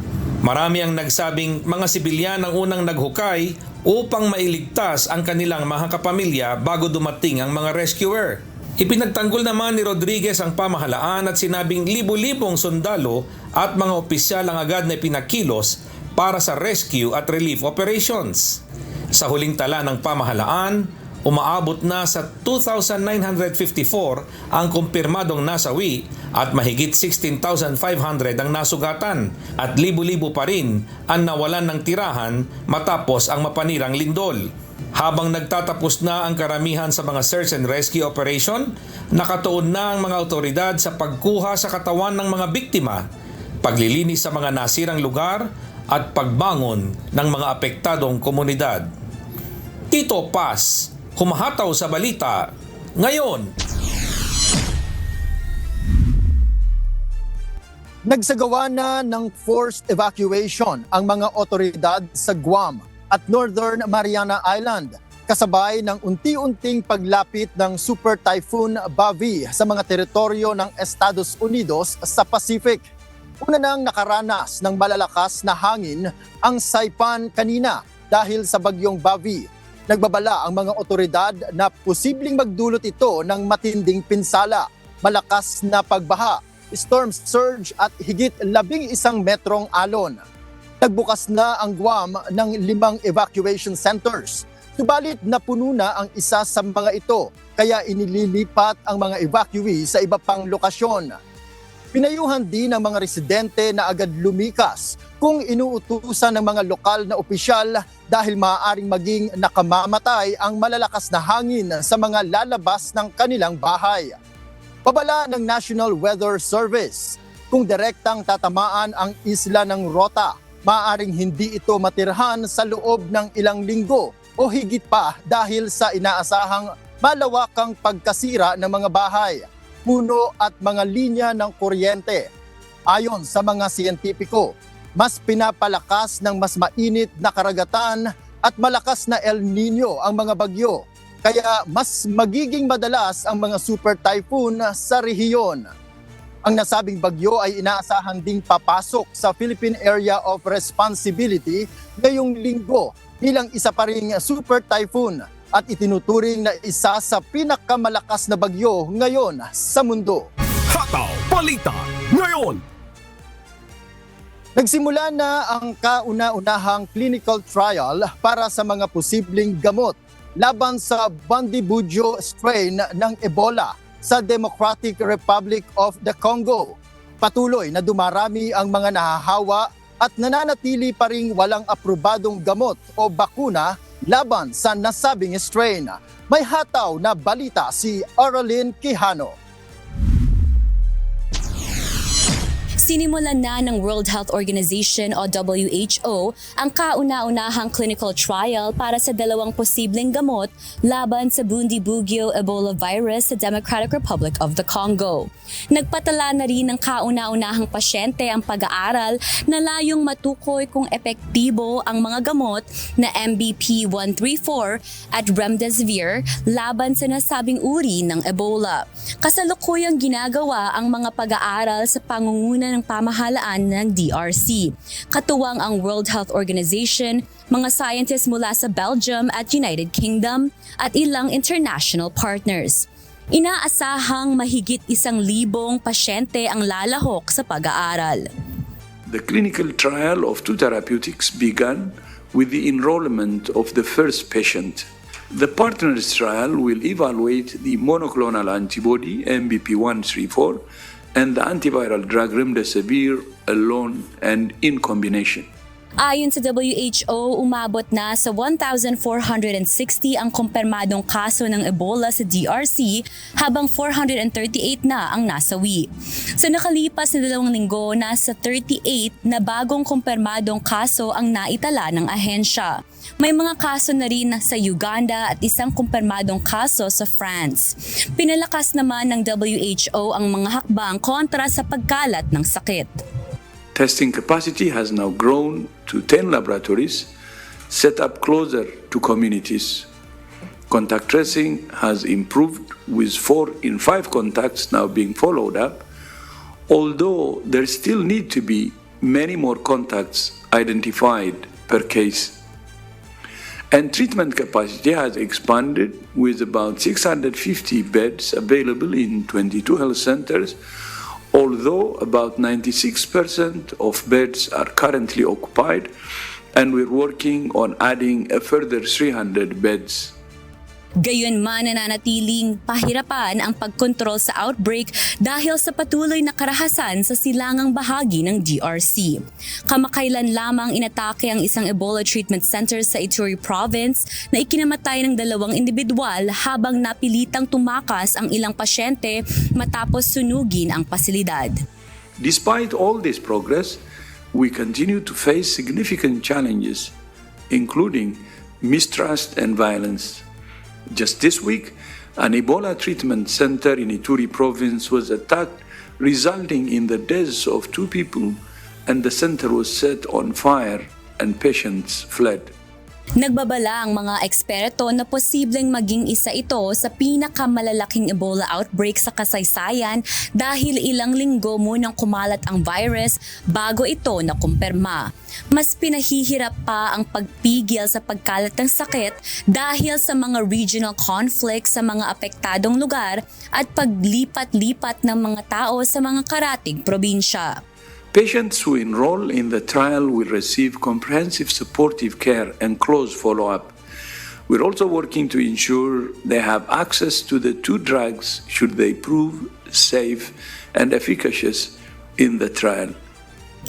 Marami ang nagsabing mga sibilyan ang unang naghukay upang mailigtas ang kanilang mga kapamilya bago dumating ang mga rescuer. Ipinagtanggol naman ni Rodriguez ang pamahalaan at sinabing libo-libong sundalo at mga opisyal ang agad na ipinakilos para sa rescue at relief operations. Sa huling tala ng pamahalaan, umaabot na sa 2,954 ang kumpirmadong nasawi at mahigit 16,500 ang nasugatan at libo-libo pa rin ang nawalan ng tirahan matapos ang mapanirang lindol. Habang nagtatapos na ang karamihan sa mga search and rescue operation, nakatuon na ang mga otoridad sa pagkuha sa katawan ng mga biktima, paglilinis sa mga nasirang lugar at pagbangon ng mga apektadong komunidad. Tito Paz, humahataw sa balita ngayon. Nagsagawa na ng forced evacuation ang mga otoridad sa Guam at Northern Mariana Island kasabay ng unti-unting paglapit ng Super Typhoon Bavi sa mga teritoryo ng Estados Unidos sa Pacific. Una nang nakaranas ng malalakas na hangin ang Saipan kanina dahil sa bagyong Bavi. Nagbabala ang mga otoridad na posibleng magdulot ito ng matinding pinsala, malakas na pagbaha storm surge at higit 11 metrong alon. Nagbukas na ang Guam ng 5 evacuation centers. Subalit napuno na ang isa sa mga ito, kaya inililipat ang mga evacuee sa iba pang lokasyon. Pinayuhan din ng mga residente na agad lumikas kung inuutusan ng mga lokal na opisyal dahil maaaring maging nakamamatay ang malalakas na hangin sa mga lalabas ng kanilang bahay. Babala ng National Weather Service, kung direktang tatamaan ang isla ng Rota, maaaring hindi ito matirhan sa loob ng ilang linggo o higit pa dahil sa inaasahang malawakang pagkasira ng mga bahay, puno at mga linya ng kuryente. Ayon sa mga siyentipiko, mas pinapalakas ng mas mainit na karagatan at malakas na El Nino ang mga bagyo, kaya mas magiging madalas ang mga super typhoon sa rehiyon. Ang nasabing bagyo ay inaasahan ding papasok sa Philippine Area of Responsibility ngayong linggo bilang isa pa ring super typhoon at itinuturing na isa sa pinakamalakas na bagyo ngayon sa mundo. Hataw Balita Ngayon. Nagsimula na ang kauna-unahang clinical trial para sa mga posibleng gamot laban sa Bundibugyo strain ng Ebola sa Democratic Republic of the Congo. Patuloy na dumarami ang mga nahahawa at nananatili pa ring walang aprobadong gamot o bakuna laban sa nasabing strain. May hataw na balita si Aralyn Quijano. Sinimulan na ng World Health Organization o WHO ang kauna-unahang clinical trial para sa 2 posibleng gamot laban sa Bundibugyo Ebola virus sa Democratic Republic of the Congo. Nagpatala na rin ng kauna-unahang pasyente ang pag-aaral na layong matukoy kung epektibo ang mga gamot na MBP-134 at Remdesivir laban sa nasabing uri ng Ebola. Kasalukuyang ginagawa ang mga pag-aaral sa pangunguna ng pamahalaan ng DRC. Katuwang ang World Health Organization, mga scientists mula sa Belgium at United Kingdom at ilang international partners. Inaasahang mahigit 1,000 pasyente ang lalahok sa pag-aaral. The clinical trial of 2 therapeutics began with the enrollment of the first patient. The partners trial will evaluate the monoclonal antibody MBP-134 and the antiviral drug Remdesivir alone and in combination. Ayon sa WHO, umabot na sa 1,460 ang kumpirmadong kaso ng Ebola sa DRC habang 438 na ang nasawi. Sa nakalipas na 2 linggo, nasa 38 na bagong kumpirmadong kaso ang naitala ng ahensya. May mga kaso na rin sa Uganda at 1 kumpirmadong kaso sa France. Pinalakas naman ng WHO ang mga hakbang kontra sa pagkalat ng sakit. Testing capacity has now grown to 10 laboratories set up closer to communities. Contact tracing has improved with 4 in 5 contacts now being followed up, although there still need to be many more contacts identified per case. And treatment capacity has expanded with about 650 beds available in 22 health centers, although about 96% of beds are currently occupied, and we're working on adding a further 300 beds. Gayunman, nananatiling pahirapan ang pagkontrol sa outbreak dahil sa patuloy na karahasan sa silangang bahagi ng DRC. Kamakailan lamang inatake ang isang Ebola treatment center sa Ituri province na ikinamatay ng 2 individual habang napilitang tumakas ang ilang pasyente matapos sunugin ang pasilidad. Despite all this progress, we continue to face significant challenges, including mistrust and violence. Just this week, an Ebola treatment center in Ituri province was attacked, resulting in the deaths of 2 people, and the center was set on fire and patients fled. Nagbabala ang mga eksperto na posibleng maging isa ito sa pinakamalalaking Ebola outbreak sa kasaysayan dahil ilang linggo munang kumalat ang virus bago ito nakumpirma. Mas pinahihirap pa ang pagpigil sa pagkalat ng sakit dahil sa mga regional conflicts sa mga apektadong lugar at paglipat-lipat ng mga tao sa mga karatig probinsya. Patients who enroll in the trial will receive comprehensive supportive care and close follow-up. We're also working to ensure they have access to the two drugs should they prove safe and efficacious in the trial.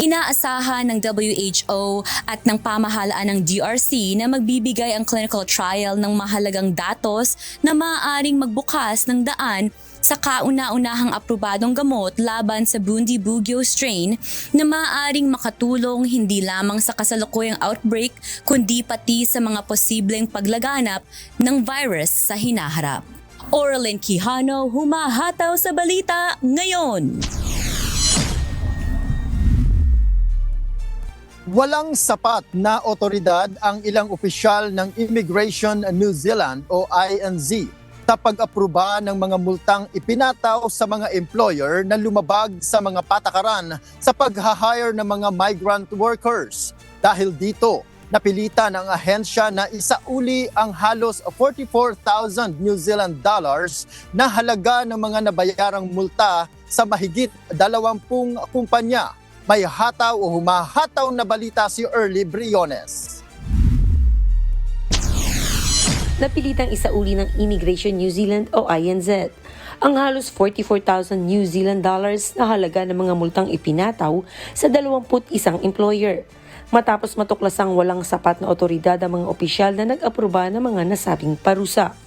Inaasahan ng WHO at ng pamahalaan ng DRC na magbibigay ang clinical trial ng mahalagang datos na maaaring magbukas ng daan sa kauna-unahang aprobadong gamot laban sa Bundibugyo strain na maaaring makatulong hindi lamang sa kasalukuyang outbreak kundi pati sa mga posibleng paglaganap ng virus sa hinaharap. Oralyn Quijano, humahataw sa balita ngayon. Walang sapat na otoridad ang ilang opisyal ng Immigration New Zealand o INZ sa pag-aproba ng mga multang ipinataw sa mga employer na lumabag sa mga patakaran sa pag-hire ng mga migrant workers. Dahil dito, napilitan ang ahensya na isauli ang halos 44,000 New Zealand dollars na halaga ng mga nabayarang multa sa mahigit 20 kumpanya. May hataw o humahataw na balita si Early Briones. Napilitang isauli ng Immigration New Zealand o INZ ang halos 44,000 New Zealand dollars na halaga ng mga multang ipinataw sa 21 employer matapos matuklasang walang sapat na otoridad ang mga opisyal na nag-aproba ng mga nasabing parusa.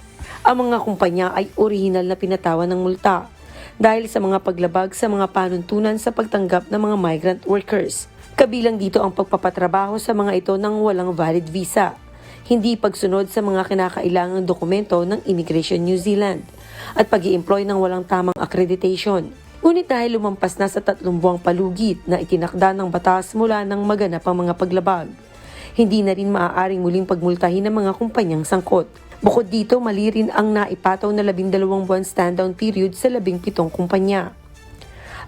Ang mga kumpanya ay orihinal na pinatawan ng multa dahil sa mga paglabag sa mga panuntunan sa pagtanggap ng mga migrant workers. Kabilang dito ang pagpapatrabaho sa mga ito ng walang valid visa, hindi pagsunod sa mga kinakailangang dokumento ng Immigration New Zealand, at pag-i-employ ng walang tamang accreditation. Ngunit dahil lumampas na sa 3 buwang palugit na itinakda ng batas mula ng maganap ang mga paglabag, hindi na rin maaaring muling pagmultahin ng mga kumpanyang sangkot. Bukod dito, mali rin ang naipataw na 12 buwan stand-down period sa 17 kumpanya.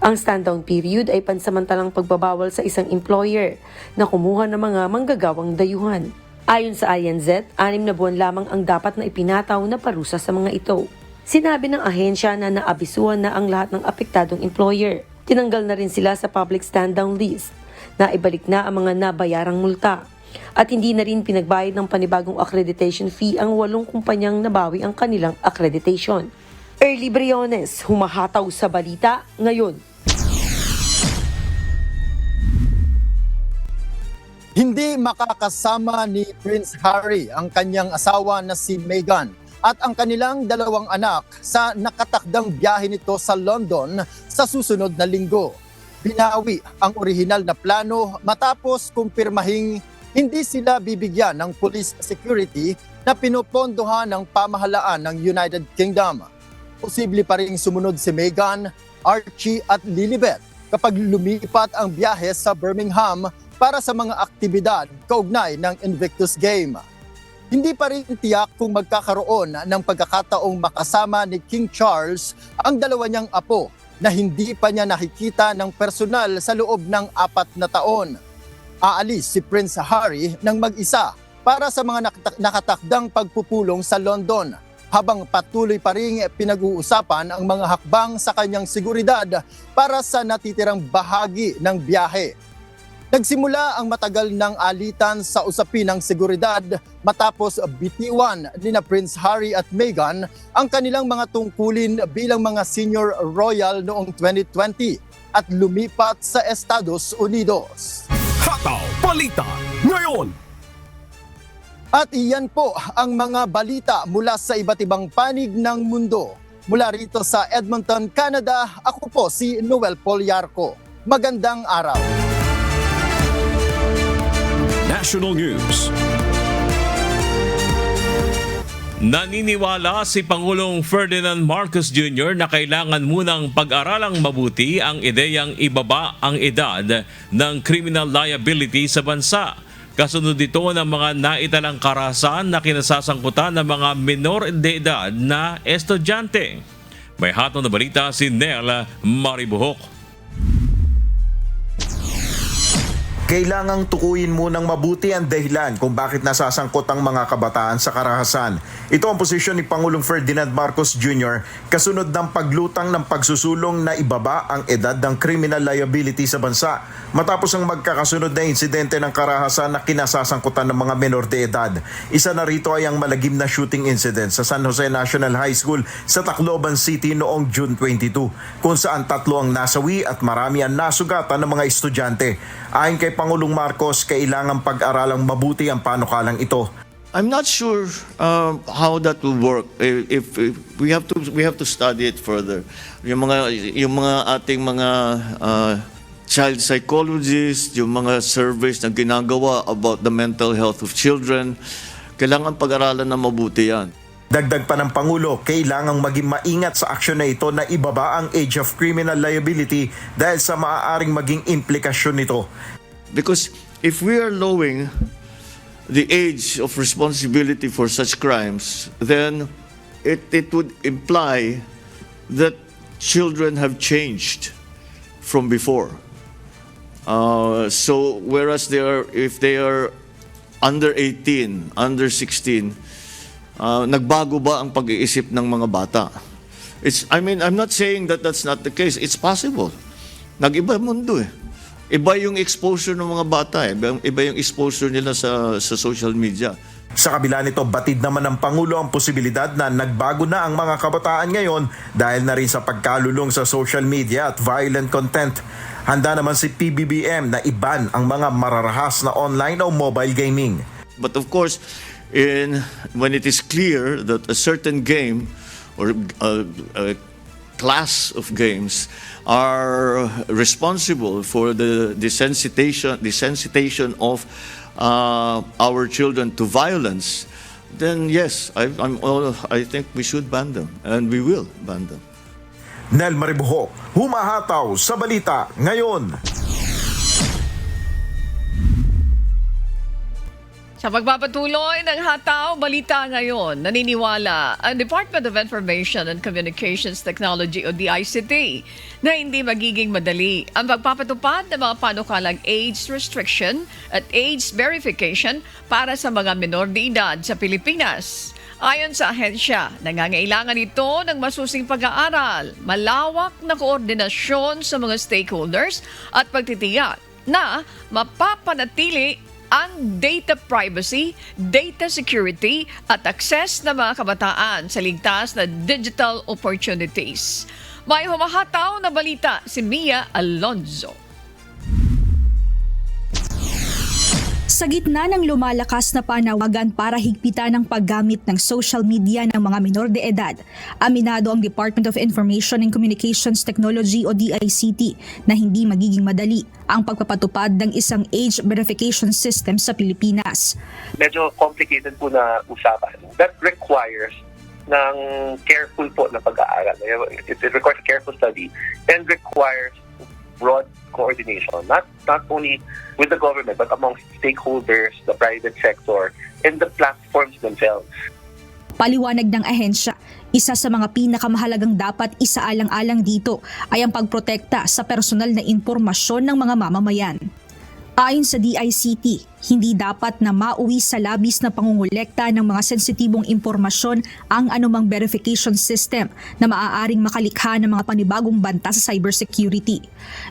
Ang stand-down period ay pansamantalang pagbabawal sa isang employer na kumuha ng mga manggagawang dayuhan. Ayon sa INZ, 6 na buwan lamang ang dapat na ipinataw na parusa sa mga ito. Sinabi ng ahensya na naabisuhan na ang lahat ng apektadong employer. Tinanggal na rin sila sa public stand-down list, na ibalik na ang mga nabayarang multa. At hindi na rin pinagbayad ng panibagong accreditation fee ang 8 kumpanyang nabawi ang kanilang accreditation. Early Briones, humahataw sa balita ngayon. Hindi makakasama ni Prince Harry ang kanyang asawa na si Meghan at ang kanilang 2 anak sa nakatakdang biyahe nito sa London sa susunod na linggo. Binawi ang orihinal na plano matapos kumpirmahing hindi sila bibigyan ng police security na pinopondohan ng pamahalaan ng United Kingdom. Posible pa rin sumunod si Meghan, Archie at Lilibet kapag lumipat ang biyahe sa Birmingham para sa mga aktibidad kaugnay ng Invictus Game. Hindi pa rin tiyak kung magkakaroon ng pagkakataong makasama ni King Charles ang 2 niyang apo na hindi pa niya nakikita ng personal sa loob ng 4 na taon. Aalis si Prince Harry ng mag-isa para sa mga nakatakdang pagpupulong sa London, habang patuloy pa rin pinag-uusapan ang mga hakbang sa kanyang seguridad para sa natitirang bahagi ng biyahe. Nagsimula ang matagal ng alitan sa usapin ng seguridad matapos bitiwan ni na Prince Harry at Meghan ang kanilang mga tungkulin bilang mga senior royal noong 2020 at lumipat sa Estados Unidos. Hataw Balita ngayon. At iyan po ang mga balita mula sa iba't ibang panig ng mundo. Mula rito sa Edmonton, Canada, ako po si Noel Poliarco. Magandang araw. National News. Naniniwala si Pangulong Ferdinand Marcos Jr. na kailangan munang pag-aralang mabuti ang ideyang ibaba ang edad ng criminal liability sa bansa. Kasunod ito ng mga naitalang karahasan na kinasasangkutan ng mga minor de edad na estudyante. May hatol na balita si Nel Maribuhok. Kailangang tukuyin munang mabuti ang dahilan kung bakit nasasangkot ang mga kabataan sa karahasan. Ito ang posisyon ni Pangulong Ferdinand Marcos Jr. kasunod ng paglutang ng pagsusulong na ibaba ang edad ng criminal liability sa bansa matapos ang magkakasunod na insidente ng karahasan na kinasasangkutan ng mga menor de edad. Isa na rito ay ang malagim na shooting incident sa San Jose National High School sa Tacloban City noong June 22 kung saan 3 ang nasawi at marami ang nasugatan ng mga estudyante. Ayon kay Pangulong Marcos, kailangang pag-aralang mabuti ang panukalang ito. I'm not sure how that will work. If we have to study it further. Yung mga ating mga child psychologists, yung mga surveys na ginagawa about the mental health of children, kailangan pag-aralan na mabuti yan. Dagdag pa ng Pangulo, kailangang maging maingat sa aksyon na ito na ibaba ang age of criminal liability dahil sa maaaring maging implikasyon nito. Because if we are lowering the age of responsibility for such crimes, then it would imply that children have changed from before. So whereas if they are under 18, under 16, nagbago ba ang pag-iisip ng mga bata? I'm not saying that that's not the case. It's possible. Nag-iba mundo eh. Iba yung exposure ng mga bata eh. Iba yung exposure nila sa social media. Sa kabila nito, batid naman ng Pangulo ang posibilidad na nagbago na ang mga kabataan ngayon dahil na rin sa pagkalulong sa social media at violent content. Handa naman si PBBM na iban ang mga mararahas na online o mobile gaming. But of course, when it is clear that a certain game or a class of games are responsible for the desensitization of our children to violence, then yes, I think we should ban them, and we will ban them. Nel Maribuhok, humahataw sa balita ngayon. Sa pagpapatuloy ng hataw, balita ngayon, naniniwala ang Department of Information and Communications Technology o DICT na hindi magiging madali ang pagpapatupad ng mga panukalang age restriction at age verification para sa mga menor de edad sa Pilipinas. Ayon sa ahensya, nangangailangan ito ng masusing pag-aaral, malawak na koordinasyon sa mga stakeholders at pagtitiyak na mapapanatili ang data privacy, data security at access ng mga kabataan sa ligtas na digital opportunities. May humahataw na balita si Mia Alonzo. Sa gitna ng lumalakas na panawagan para higpitan ang paggamit ng social media ng mga minor de edad, aminado ang Department of Information and Communications Technology o DICT na hindi magiging madali ang pagpapatupad ng isang age verification system sa Pilipinas. Medyo complicated po na usapan. That requires ng careful po na pag-aaral. It requires a careful study and requires broad coordination, not only with the government but among stakeholders, the private sector, and the platforms themselves. Paliwanag ng ahensya, isa sa mga pinakamahalagang dapat isaalang-alang dito ay ang pagprotekta sa personal na impormasyon ng mga mamamayan. Ayon sa DICT, hindi dapat na mauwi sa labis na pangungulekta ng mga sensitibong impormasyon ang anumang verification system na maaaring makalikha ng mga panibagong banta sa cybersecurity.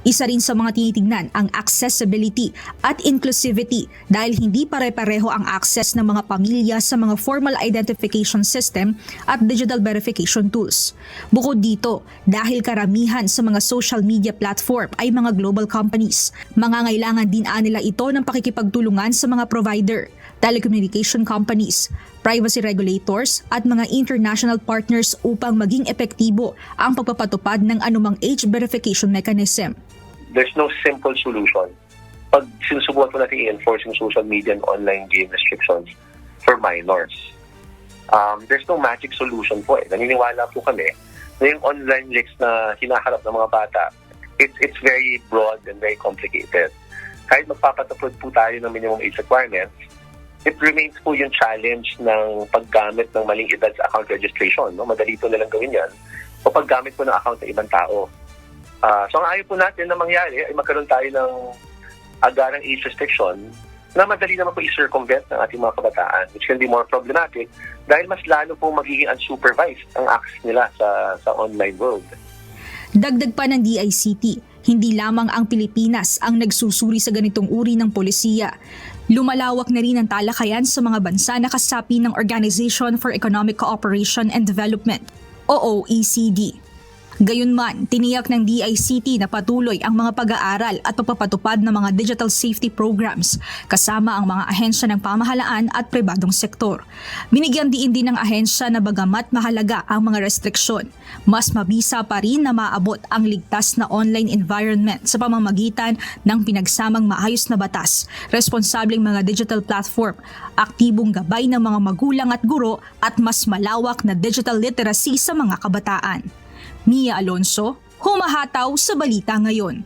Isa rin sa mga tinitignan ang accessibility at inclusivity dahil hindi pare-pareho ang access ng mga pamilya sa mga formal identification system at digital verification tools. Bukod dito, dahil karamihan sa mga social media platform ay mga global companies, mangangailangan din nila ito ng pakikipagtulungan sa mga provider, telecommunication companies, privacy regulators at mga international partners upang maging epektibo ang pagpapatupad ng anumang age verification mechanism. There's no simple solution. Pag sinusubukan po natin i-enforce yung social media and online game restrictions for minors, there's no magic solution po eh. Naniniwala po kami na yung online risks na hinaharap ng mga bata, it's very broad and very complicated. kahit magpapatupad po tayo ng minimum age requirements, it remains po yung challenge ng paggamit ng maling edad sa account registration. No? Madali po nilang gawin yan. O paggamit po ng account ng ibang tao. So ang ayaw po natin na mangyari ay magkaroon tayo ng agarang age restriction na madali naman po i-circumvent ng ating mga kabataan, which can be more problematic dahil mas lalo po magiging unsupervised ang access nila sa online world. Dagdag pa ng DICT, hindi lamang ang Pilipinas ang nagsusuri sa ganitong uri ng polisiya. Lumalawak na rin ang talakayan sa mga bansa na kasapi ng Organization for Economic Cooperation and Development o OECD. Gayunman, tiniyak ng DICT na patuloy ang mga pag-aaral at pagpapatupad ng mga digital safety programs kasama ang mga ahensya ng pamahalaan at pribadong sektor. Binigyan diin din ng ahensya na bagamat mahalaga ang mga restriksyon, mas mabisa pa rin na maabot ang ligtas na online environment sa pamamagitan ng pinagsamang maayos na batas, responsableng mga digital platform, aktibong gabay ng mga magulang at guro at mas malawak na digital literacy sa mga kabataan. Mia Alonso, humahataw sa Balita Ngayon.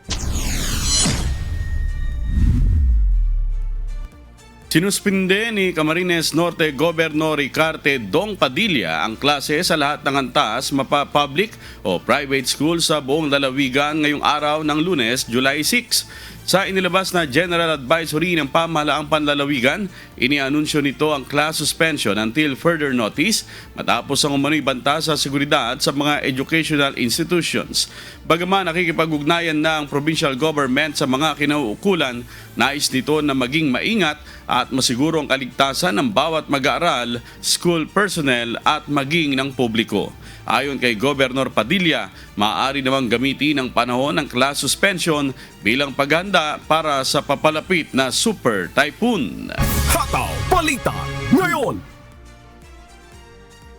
Sinuspinde ni Camarines Norte Governor Ricarte Dong Padilla ang klase sa lahat ng antas mapa-public o private school sa buong lalawigan ngayong araw ng Lunes, July 6. Sa inilabas na General Advisory ng Pamahalaang Panlalawigan, inianunsyo nito ang class suspension until further notice matapos ang umano'y banta sa seguridad sa mga educational institutions. Bagaman nakikipag-ugnayan na ang provincial government sa mga kinauukulan, nais nito na maging maingat at masiguro ang kaligtasan ng bawat mag-aaral, school personnel at maging ng publiko. Ayon kay Governor Padilla, maaari namang gamitin ang panahon ng class suspension bilang paghanda para sa papalapit na super typhoon. Hataw Balita Ngayon.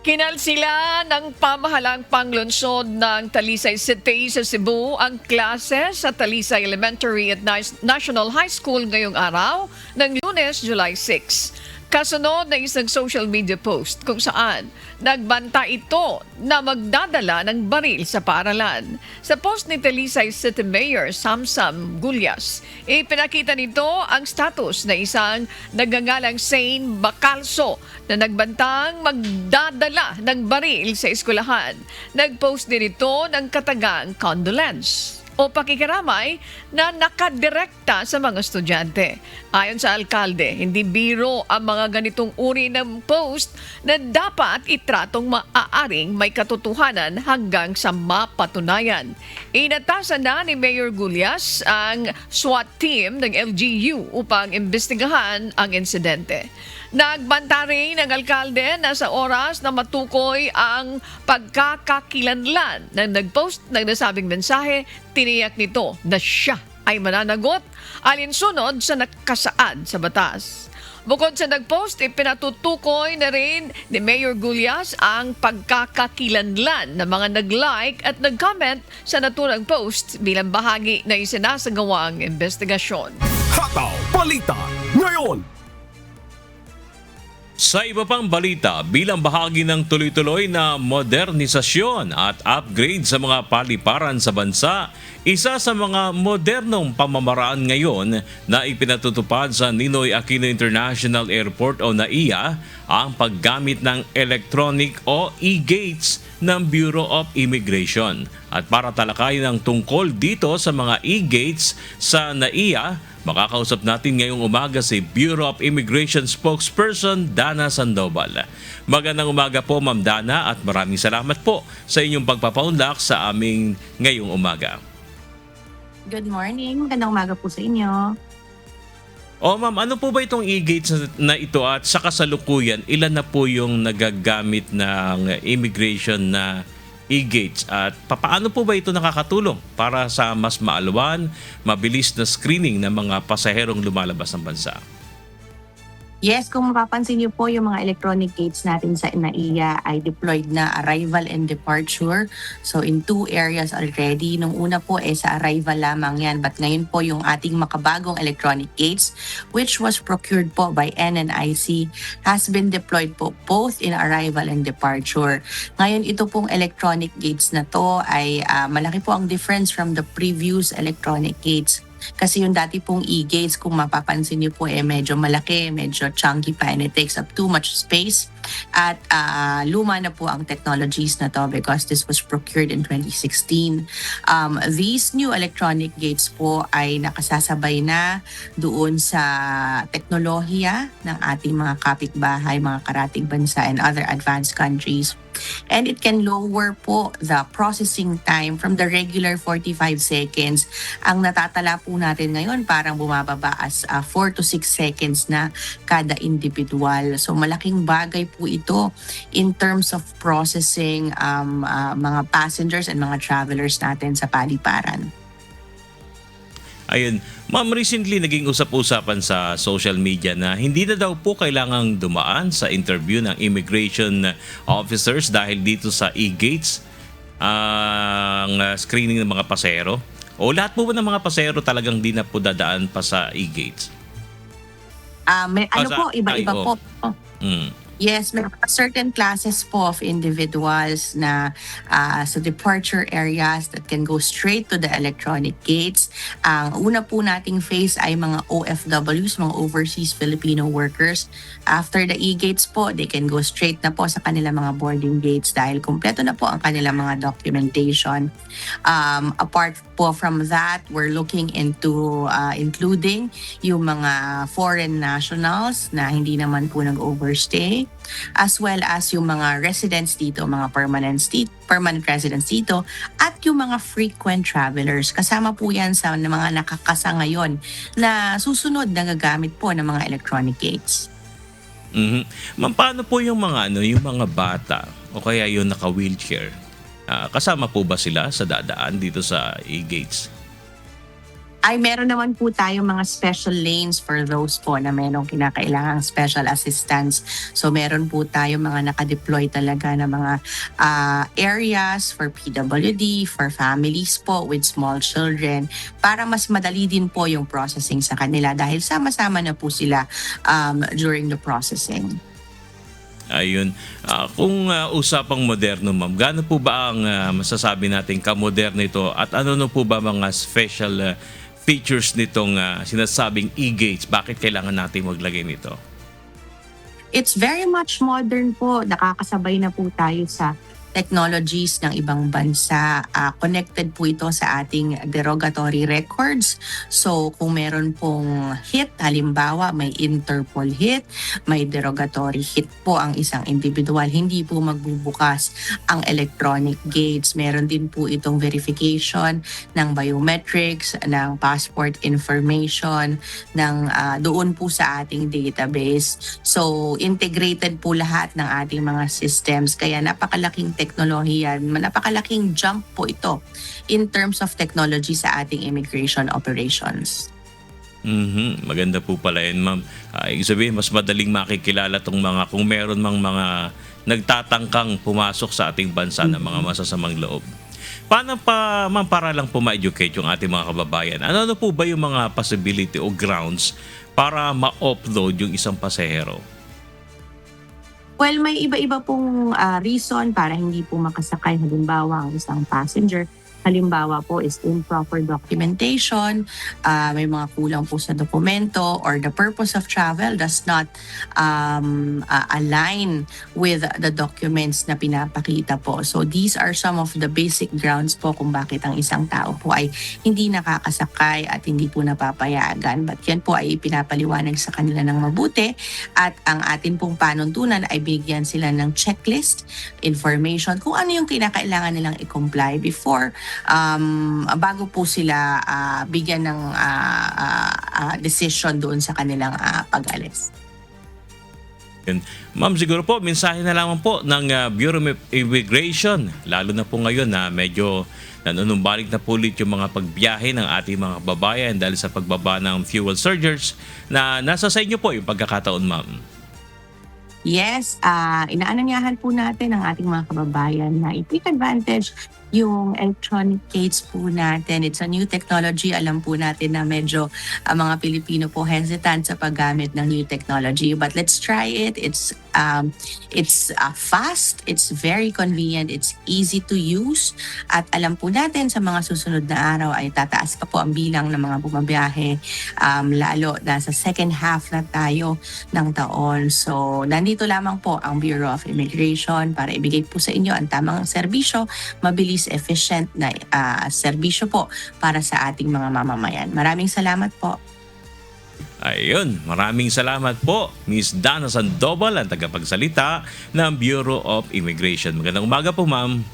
Kinalsila ng pamahalaang panglungsod ng Talisay City sa Cebu ang klase sa Talisay Elementary at National High School ngayong araw ng Lunes, July 6. Kasunod na isang social media post kung saan nagbanta ito na magdadala ng baril sa paaralan. Sa post ni Talisay City Mayor Samsam Gulyas, ipinakita nito ang status na isang nagngangalang Shane Bacalso na nagbantang magdadala ng baril sa eskwelahan. Nagpost din ito ng katagang condolence o pakikiramay na nakadirekta sa mga estudyante. Ayon sa alkalde, hindi biro ang mga ganitong uri ng post na dapat itratong maaaring may katotohanan hanggang sa mapatunayan. Inatasan na ni Mayor Gulyas ang SWAT team ng LGU upang imbestigahan ang insidente. Nagbanta rin ang alkalde na sa oras na matukoy ang pagkakakilanlan ng nagpost ng nasabing mensahe, tiniyak nito na siya ay mananagot alinsunod sa nakasaad sa batas. Bukod sa nagpost, ipinatutukoy na rin ni Mayor Gulyas ang pagkakakilanlan ng mga nag-like at nag-comment sa naturang post bilang bahagi na isinasagawang investigasyon. Hataw Balita Ngayon. Sa iba pang balita, bilang bahagi ng tuloy-tuloy na modernisasyon at upgrade sa mga paliparan sa bansa, isa sa mga modernong pamamaraan ngayon na ipinatutupad sa Ninoy Aquino International Airport o NAIA ang paggamit ng electronic o e-gates ng Bureau of Immigration. At para talakayin ang tungkol dito sa mga e-gates sa NAIA, makakausap natin ngayong umaga si Bureau of Immigration spokesperson Dana Sandoval. Magandang umaga po Ma'am Dana at maraming salamat po sa inyong pagpapaunlak sa aming ngayong umaga. Good morning, magandang umaga po sa inyo. O ma'am, ano po ba itong e-gates na ito at sa kasalukuyan, ilan na po yung nagagamit ng immigration na e-gates at paano po ba ito nakakatulong para sa mas maalwan, mabilis na screening ng mga pasaherong lumalabas ng bansa? Yes, kung mapapansin niyo po yung mga electronic gates natin sa NAIA ay deployed na arrival and departure. So in 2 areas already. Nung una po sa arrival lamang yan. But ngayon po yung ating makabagong electronic gates which was procured po by NNIC has been deployed po both in arrival and departure. Ngayon ito pong electronic gates na to ay malaki po ang difference from the previous electronic gates. Kasi yung dati pong e-gates, kung mapapansin niyo po, medyo malaki, medyo chunky pa, and it takes up too much space. At luma na po ang technologies na to because this was procured in 2016. These new electronic gates po ay nakasasabay na doon sa teknolohiya ng ating mga kapitbahay, mga karatig bansa and other advanced countries. And it can lower po the processing time from the regular 45 seconds. Ang natatala po natin ngayon parang bumababa as 4 to 6 seconds na kada individual. So malaking bagay po ito in terms of processing mga passengers and mga travelers natin sa paliparan. Ayun, ma'am, recently naging usap-usapan sa social media na hindi na daw po kailangang dumaan sa interview ng immigration officers dahil dito sa e-gates ang screening ng mga pasahero. O lahat po ba ng mga pasahero talagang di na po dadaan pa sa e-gates? Iba-iba po. Yes, may certain classes po of individuals na sa departure areas that can go straight to the electronic gates. Ang una po nating phase ay mga OFWs, mga overseas Filipino workers. After the e-gates po, they can go straight na po sa kanilang mga boarding gates dahil kumpleto na po ang kanilang mga documentation. Apart po from that, we're looking into including yung mga foreign nationals na hindi naman po nag-overstay, as well as yung mga residents dito, mga permanent residents dito, at yung mga frequent travelers. Kasama po yan sa mga nakakasa ngayon na susunod na gagamit po ng mga electronic gates. Ma'am, paano po yung mga yung mga bata o kaya yung naka-wheelchair? Kasama po ba sila sa dadaan dito sa e-gates? Ay meron naman po tayo mga special lanes for those po na merong kinakailangang special assistance. So meron po tayo mga nakadeploy talaga na mga areas for PWD, for families po with small children para mas madali din po yung processing sa kanila dahil sama-sama na po sila during the processing. Ayun. Kung usapang moderno, ma'am, gaano po ba ang masasabi natin kamoderno ito at ano po ba mga special features nitong sinasabing e-gates? Bakit kailangan natin maglagay nito? It's very much modern po. Nakakasabay na po tayo sa technologies ng ibang bansa. Connected po ito sa ating derogatory records. So kung meron pong hit, halimbawa may Interpol hit, may derogatory hit po ang isang individual, hindi po magbubukas ang electronic gates. Meron din po itong verification ng biometrics, ng passport information, ng doon po sa ating database. So integrated po lahat ng ating mga systems. Kaya napakalaking teknolohiya, napakalaking jump po ito in terms of technology sa ating immigration operations. Maganda po pala yun, ma'am. Ibig sabihin, mas madaling makikilala tong mga, kung meron mang mga nagtatangkang pumasok sa ating bansa ng mga masasamang loob. Paano pa, ma'am, para lang po ma-educate yung ating mga kababayan? Ano po ba yung mga possibility o grounds para ma-offload yung isang pasahero? Well, may iba-iba pong reason para hindi po makasakay. Halimbawa, ang isang passenger, halimbawa po is improper documentation, may mga kulang po sa dokumento, or the purpose of travel does not align with the documents na pinapakita po. So these are some of the basic grounds po kung bakit ang isang tao po ay hindi nakakasakay at hindi po napapayagan. But yan po ay pinapaliwanag sa kanila ng mabuti at ang atin pong panuntunan ay bigyan sila ng checklist, information, kung ano yung kinakailangan nilang i-comply before bago po sila bigyan ng decision doon sa kanilang pag-alis. Ma'am, siguro po, mensahe na lamang po ng Bureau of Immigration, lalo na po ngayon na medyo nanunumbalik na po ulit yung mga pagbiyahe ng ating mga kababayan dahil sa pagbaba ng fuel surcharge na nasa sa inyo po yung pagkakataon, ma'am. Yes, inaanyayahan po natin ang ating mga kababayan na i-take advantage Yung electronic gates po natin, it's a new technology. Alam po natin na medyo ang mga Pilipino po hesitant sa paggamit ng new technology. But let's try it. It's fast, it's very convenient, it's easy to use. At alam po natin sa mga susunod na araw ay tataas pa po ang bilang ng mga bumabiyahe. Lalo na sa second half na tayo ng taon. So nandito lamang po ang Bureau of Immigration para ibigay po sa inyo ang tamang serbisyo, mabilis, efficient na serbisyo po para sa ating mga mamamayan. Maraming salamat po. Ayun, maraming salamat po, Ms. Dana Sandoval, ang tagapagsalita ng Bureau of Immigration. Magandang umaga po, ma'am.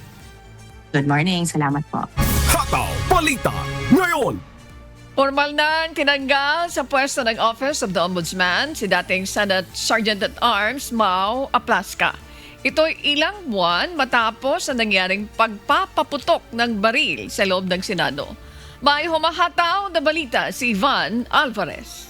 Good morning, salamat po. Hataw Balita ngayon. Formal na tinanggal sa pwesto ng Office of the Ombudsman si dating Senate Sergeant-at-Arms Mau Aplasca. Ito'y ilang buwan matapos ang nangyaring pagpapaputok ng baril sa loob ng Senado. May humahataw na balita si Ivan Alvarez.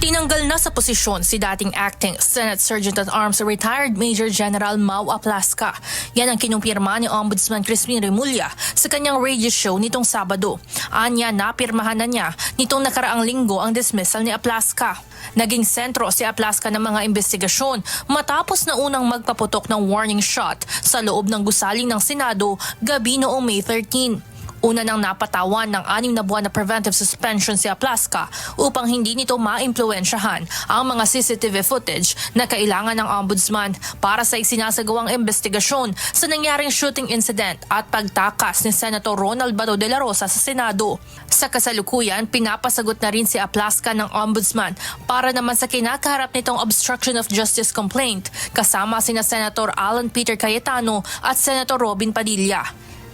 Tinanggal na sa posisyon si dating acting Senate Sergeant-at-Arms retired Major General Mau Aplasca. Yan ang kinumpirma ni Ombudsman Crispin Remulla sa kanyang radio show nitong Sabado. Anya, napirmahan na niya nitong nakaraang linggo ang dismissal ni Aplasca. Naging sentro si Aplasca ng mga investigasyon matapos na unang magpaputok ng warning shot sa loob ng gusali ng Senado gabi noong May 13. Una nang napatawan ng 6 na buwan na preventive suspension si Aplasca upang hindi nito maimpluwensyahan ang mga CCTV footage na kailangan ng ombudsman para sa isinasagawang investigasyon sa nangyaring shooting incident at pagtakas ni Senator Ronald Bato de la Rosa sa Senado. Sa kasalukuyan, pinapasagot na rin si Aplasca ng ombudsman para naman sa kinakaharap nitong obstruction of justice complaint kasama sina Senator Alan Peter Cayetano at Senator Robin Padilla.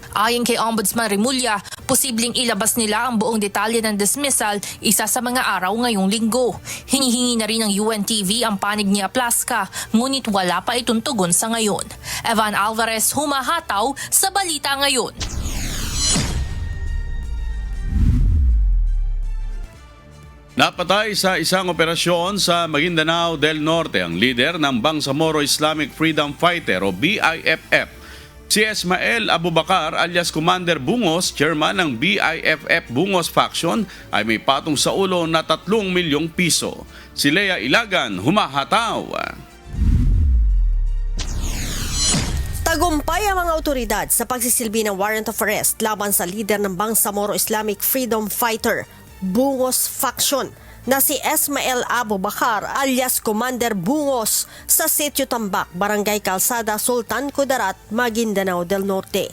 Ayon kay Ombudsman Remulla, posibleng ilabas nila ang buong detalye ng dismissal isa sa mga araw ngayong linggo. Hinihingi na rin ng UNTV ang panig ni Aplasca, ngunit wala pa itong tugon sa ngayon. Evan Alvarez, humahataw sa Balita Ngayon. Napatay sa isang operasyon sa Maguindanao del Norte ang leader ng Bangsamoro Islamic Freedom Fighter o BIFF. Si Ismael Abubakar alias Commander Bungos, chairman ng BIFF Bungos Faction, ay may patong sa ulo na 3 milyong piso. Si Lea Ilagan, humahataw. Tagumpay ang mga otoridad sa pagsisilbi ng warrant of arrest laban sa leader ng Bangsamoro Islamic Freedom Fighter Bungos Faction na si Ismael Abubakar alias Commander Bungos sa Sitio Tambak, Barangay Calzada, Sultan Kudarat, Maguindanao del Norte.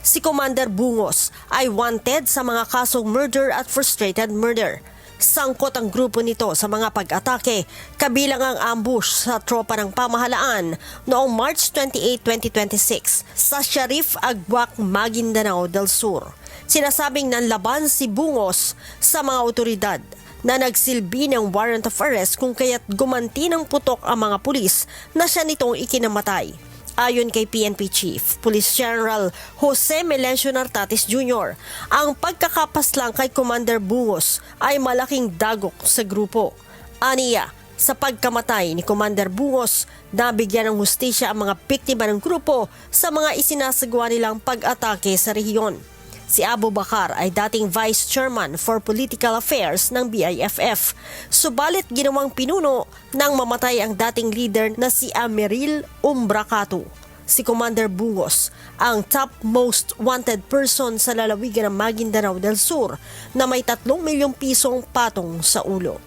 Si Commander Bungos ay wanted sa mga kasong murder at frustrated murder. Sangkot ang grupo nito sa mga pag-atake, kabilang ang ambush sa tropa ng pamahalaan noong March 28, 2026 sa Sharif Agbuak, Maguindanao del Sur. Sinasabing nanlaban si Bungos sa mga otoridad na nagsilbi ng warrant of arrest kung kaya't gumanti ng putok ang mga pulis na siya nitong ikinamatay. Ayon kay PNP Chief Police General Jose Melencio Nartatis Jr., ang pagkakapaslang kay Commander Bungos ay malaking dagok sa grupo. Aniya, sa pagkamatay ni Commander Bungos, nabigyan ng hustisya ang mga biktima ng grupo sa mga isinasagawa nilang pag-atake sa rehiyon. Si Abubakar ay dating Vice Chairman for Political Affairs ng BIFF. Subalit ginawang pinuno nang mamatay ang dating leader na si Ameril Umbracatu. Si Commander Bungos ang top most wanted person sa lalawigan ng Maguindanao del Sur na may 3 milyong pisong patong sa ulo.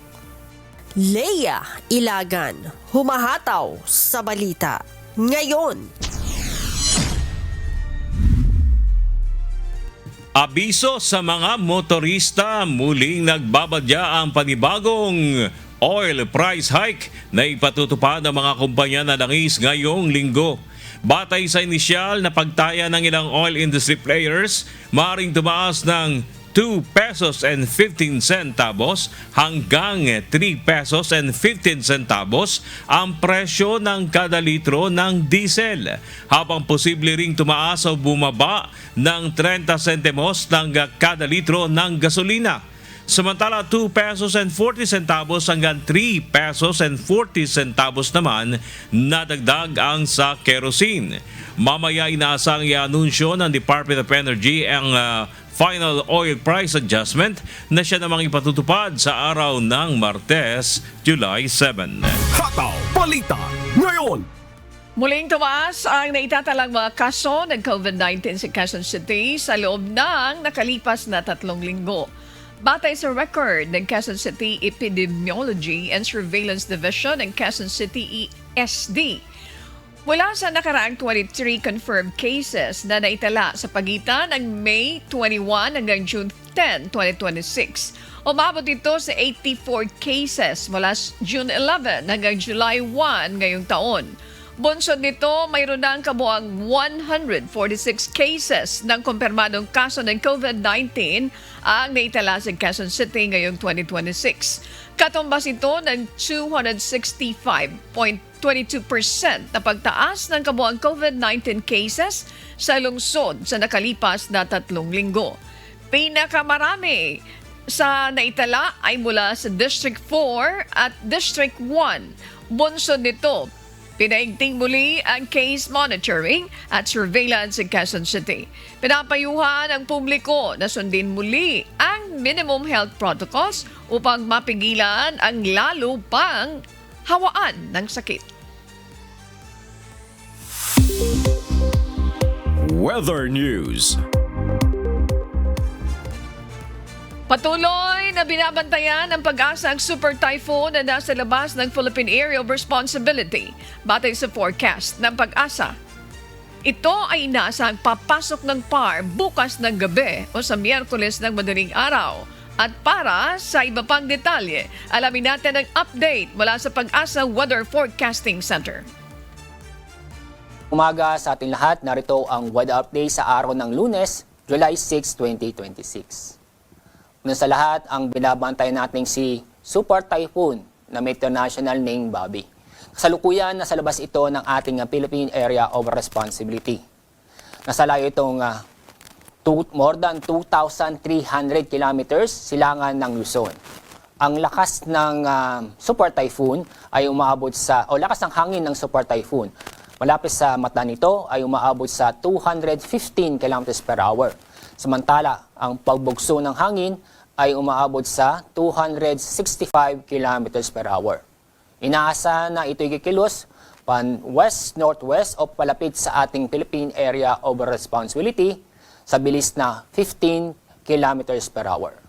Lea Ilagan, humahataw sa Balita Ngayon. Abiso sa mga motorista, muling nagbabadya ang panibagong oil price hike na ipatutupad ng mga kumpanya na langis ngayong linggo. Batay sa inisyal na pagtaya ng ilang oil industry players, maaaring tumaas ng 2 pesos and 15 centavos hanggang 3 pesos and 15 centavos ang presyo ng kada litro ng diesel, habang posible ring tumaas o bumaba ng 30 centimos ng kada litro ng gasolina. Samantala, 2 pesos and 40 centavos hanggang 3 pesos and 40 centavos naman nadagdag ang sa kerosene. Mamaya inaasang i-anunsyo ng Department of Energy ang final oil price adjustment na siya namang ipatutupad sa araw ng Martes, July 7. Hataw Balita ngayon. Muling tumaas ang naitatalang mga kaso ng COVID-19 sa Quezon City sa loob ng nakalipas na 3 linggo. Batay sa record ng Quezon City Epidemiology and Surveillance Division ng Quezon City ESD, mula sa nakaraang 23 confirmed cases na naitala sa pagitan ng May 21 hanggang June 10, 2026. Umabot ito sa 84 cases mula June 11 hanggang July 1 ngayong taon. Bunsod nito, mayroon na ang kabuang 146 cases ng kumpirmadong kaso ng COVID-19 ang naitala sa Quezon City ngayong 2026. Katumbas ito ng 265.22% na pagtaas ng kabuang COVID-19 cases sa lungsod sa nakalipas na 3 linggo. Pinakamarami sa naitala ay mula sa District 4 at District 1. Bunsod nito, pinaigting muli ang case monitoring at surveillance sa Quezon City. Pinapayuhan ang publiko na sundin muli ang minimum health protocols upang mapigilan ang lalo pang hawaan ng sakit. Weather News. Patuloy na binabantayan ng Pag-asa ang super typhoon na nasa labas ng Philippine Area of Responsibility batay sa forecast ng Pag-asa. Ito ay inaasahang papasok ng PAR bukas ng gabi o sa Miyerkules ng madaling araw. At para sa iba pang detalye, alamin natin ang update mula sa Pag-asa Weather Forecasting Center. Umaga sa ating lahat, narito ang weather update sa araw ng Lunes, July 6, 2026. Una sa lahat, ang binabantayan natin si Super Typhoon na may international name Bobby. Kasalukuyan, nasa labas ito ng ating Philippine Area of Responsibility. Nasa layo itong more than 2,300 kilometers silangan ng Luzon. Ang lakas ng Super Typhoon ay umaabot lakas ng hangin ng Super Typhoon malapit sa mata nito ay umaabot sa 215 kilometers per hour. Samantala, ang pagbugso ng hangin ay umaabot sa 265 kilometers per hour. Inaasahan na ito'y kikilos pan-west-northwest o palapit sa ating Philippine Area of Responsibility sa bilis na 15 kilometers per hour.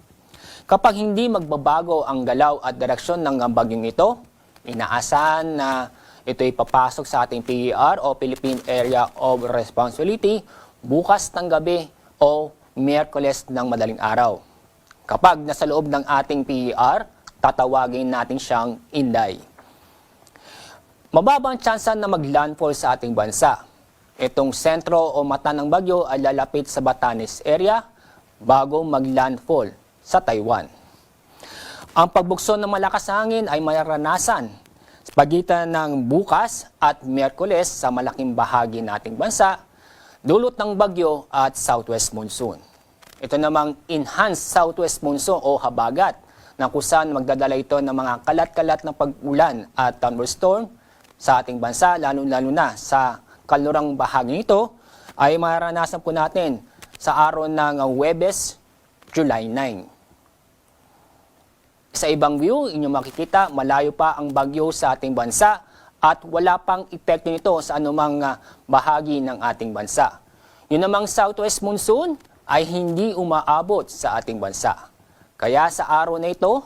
Kapag hindi magbabago ang galaw at direksyon ng bagyong ito, inaasahan na ito'y papasok sa ating PER o Philippine Area of Responsibility bukas ng gabi o Miyerkules ng madaling araw. Kapag nasa loob ng ating PER, tatawagin natin siyang Inday. Mababang tsansa na mag-landfall sa ating bansa. Itong sentro o mata ng bagyo ay lalapit sa Batanes area bago mag-landfall sa Taiwan. Ang pagbukso ng malakas na hangin ay mararanasan sa pagitan ng bukas at Miyerkules sa malaking bahagi nating bansa, dulot ng bagyo at southwest monsoon. Ito namang enhanced southwest monsoon o habagat na kung saan magdadala ito ng mga kalat-kalat na pag-ulan at thunderstorm sa ating bansa, lalo-lalo na sa kalurang bahagi nito, ay mararanasan po natin sa araw ng Huwebes, July 9. Sa ibang view, inyong makikita, malayo pa ang bagyo sa ating bansa at wala pang epekto nito sa anumang bahagi ng ating bansa. Yun namang southwest monsoon ay hindi umaabot sa ating bansa. Kaya sa araw na ito,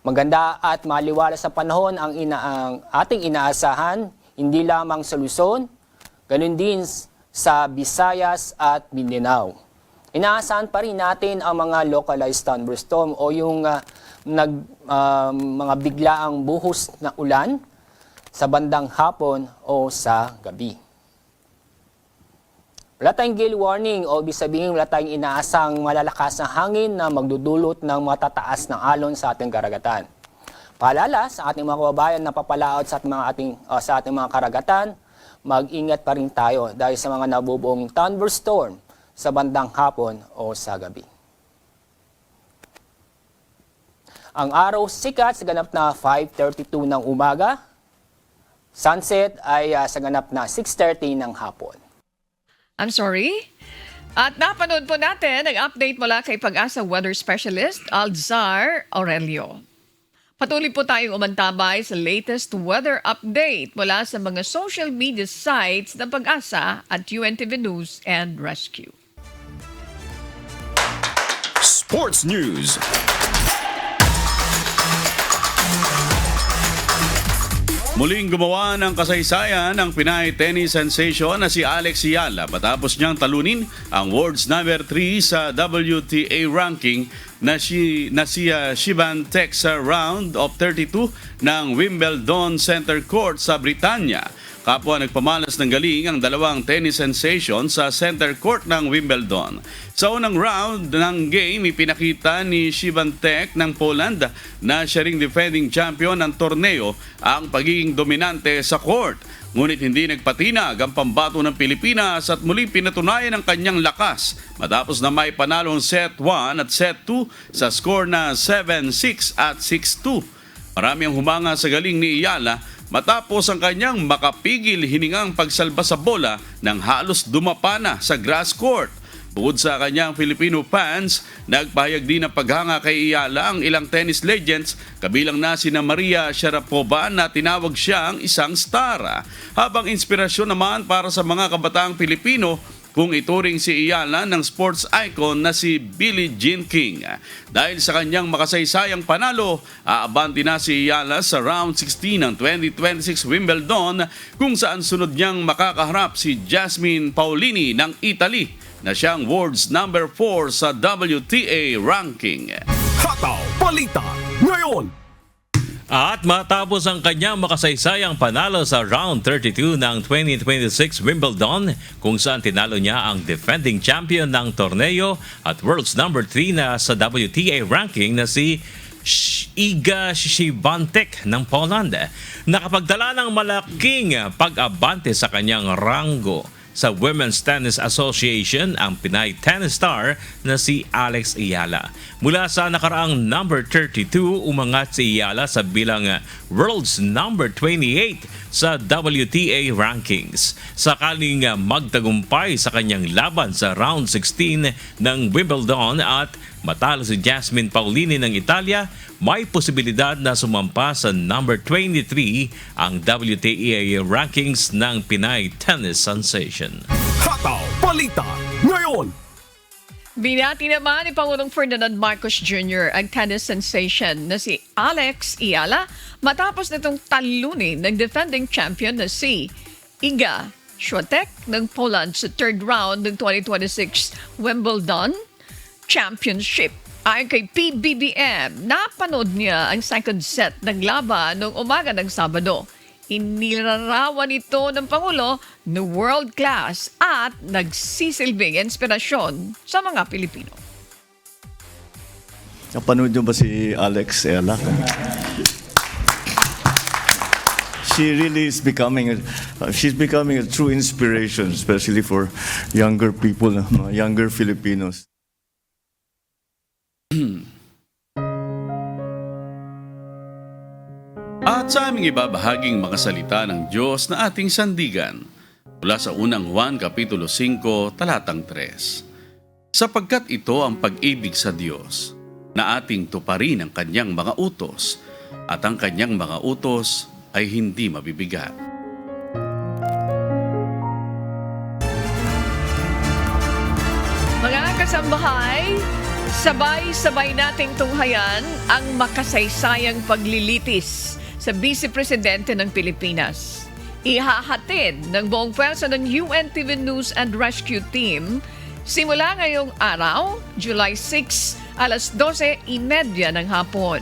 maganda at maliwalas sa panahon ang ating inaasahan, hindi lamang sa Luzon, ganun din sa Visayas at Mindanao. Inaasahan pa rin natin ang mga localized thunderstorm o yung mga biglaang buhos na ulan sa bandang hapon o sa gabi. Wala tayong gale warning o ibig sabihin wala tayong inaasang malalakas na hangin na magdudulot ng matataas ng alon sa ating karagatan. Paalala sa ating mga kababayan na papalaot sa ating mga karagatan, mag-ingat pa rin tayo dahil sa mga nabubuong thunderstorm sa bandang hapon o sa gabi. Ang araw sikat sa ganap na 5:32 ng umaga. Sunset ay sa ganap na 6:30 ng hapon. I'm sorry? At napanood po natin ang update mula kay Pag-asa Weather Specialist Alzar Aurelio. Patuloy po tayong umantabay sa latest weather update mula sa mga social media sites ng Pag-asa at UNTV News and Rescue. Sports News. Muling gumawa ng kasaysayan ang Pinay tennis sensation na si Alex Ayala matapos niyang talunin ang world's number 3 sa WTA ranking na si Shivan Tek sa round of 32 ng Wimbledon Center Court sa Britanya. Kapwa nagpamalas ng galing ang dalawang tennis sensation sa center court ng Wimbledon. Sa unang round ng game, ipinakita ni Shivan Tek ng Poland na siya ring defending champion ng torneo ang pagiging dominante sa court. Ngunit hindi nagpatinag ang pambato ng Pilipinas at muli pinatunayan ang kanyang lakas matapos na may panalong set 1 at set 2 sa score na 7-6 at 6-2. Marami ang humanga sa galing ni Ayala matapos ang kanyang makapigil hiningang pagsalba sa bola nang halos dumapa na sa grass court. Bukod sa kanyang Filipino fans, nagpahayag din ng paghanga kay Ayala ang ilang tennis legends, kabilang na sina Maria Sharapova na tinawag siyang isang star. Habang inspirasyon naman para sa mga kabataang Pilipino kung ituring si Ayala ng sports icon na si Billie Jean King. Dahil sa kanyang makasaysayang panalo, aabanti na si Ayala sa round 16 ng 2026 Wimbledon kung saan sunod niyang makakaharap si Jasmine Paolini ng Italy na siyang world's number 4 sa WTA ranking. Hataw Balita ngayon. At matapos ang kanyang makasaysayang panalo sa round 32 ng 2026 Wimbledon kung saan tinalo niya ang defending champion ng torneo at world's number 3 na sa WTA ranking na si Iga Świątek ng Poland. Nakapagdala ng malaking pag-abante sa kanyang ranggo sa Women's Tennis Association ang Pinay tennis star na si Alex Ayala. Mula sa nakaraang number 32, umangat si Ayala sa bilang world's number 28 sa WTA rankings. Sakaling magtagumpay sa kanyang laban sa round 16 ng Wimbledon at matalo si Jasmine Paolini ng Italia, may posibilidad na sumampa sa number 23 ang WTA rankings ng Pinay tennis sensation. Hataw Balita ngayon. Binati naman ni Pangulong Ferdinand Marcos Jr. ang tennis sensation na si Alex Ayala matapos nitong talunin ng defending champion na si Iga Świątek ng Poland sa third round ng 2026 Wimbledon Championship. Ayon kay PBBM, napanood niya ang second set ng laban noong umaga ng Sabado. Inilarawan ito ng Pangulo na world class at nagsisilbing inspirasyon sa mga Pilipino. Napanood niyo ba si Alex Ayala? She really is becoming she's becoming a true inspiration, especially for younger people, younger Filipinos. At sa aming ibabahaging mga salita ng Diyos na ating sandigan mula sa unang Juan Kapitulo 5, talatang 3. Sapagkat ito ang pag-ibig sa Diyos, na ating tuparin ang kanyang mga utos, at ang kanyang mga utos ay hindi mabibigat. Mga kasambahay, sabay-sabay nating tunghayan ang makasaysayang paglilitis sa Vice Presidente ng Pilipinas. Ihahatid ng buong pwersa ng UNTV News and Rescue Team simula ngayong araw, July 6, alas 12:30 ng hapon.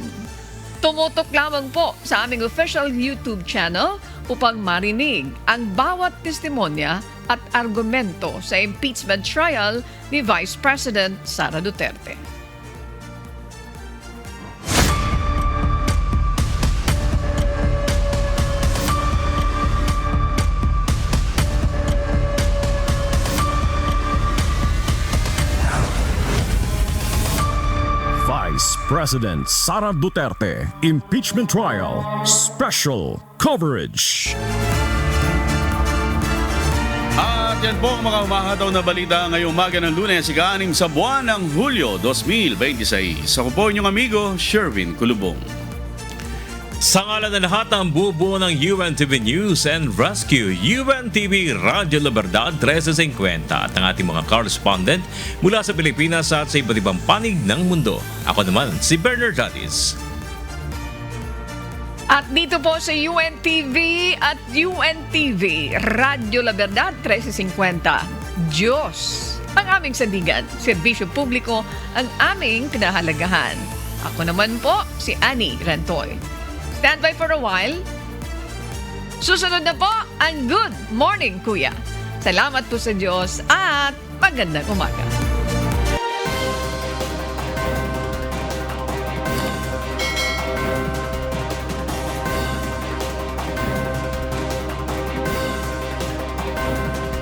Tumutok lamang po sa aming official YouTube channel upang marinig ang bawat testimonya at argumento sa impeachment trial ni Vice President Sara Duterte. Vice President Sara Duterte Impeachment Trial Special Coverage. yan po ang mga humahataw na balita ngayong umaga ng Lunes, ika-6 sa buwan ng Hulyo 2026. Ako po inyong amigo, Sherwin Kulubong. Sa ngalan ng lahat ng bubuo ng UNTV News and Rescue, UNTV Radyo La Verdad 1350 at ang ating mga correspondent mula sa Pilipinas at sa iba't ibang panig ng mundo. Ako naman si Bernard Dadis. At dito po sa UNTV at UNTV Radyo La Verdad 1350. Diyos ang aming sandigan, serbisyo publiko ang aming pinahalagahan. Ako naman po si Annie Rantoy. Stand by for a while. Susunod na po ang Good Morning Kuya. Salamat po sa Diyos at magandang umaga.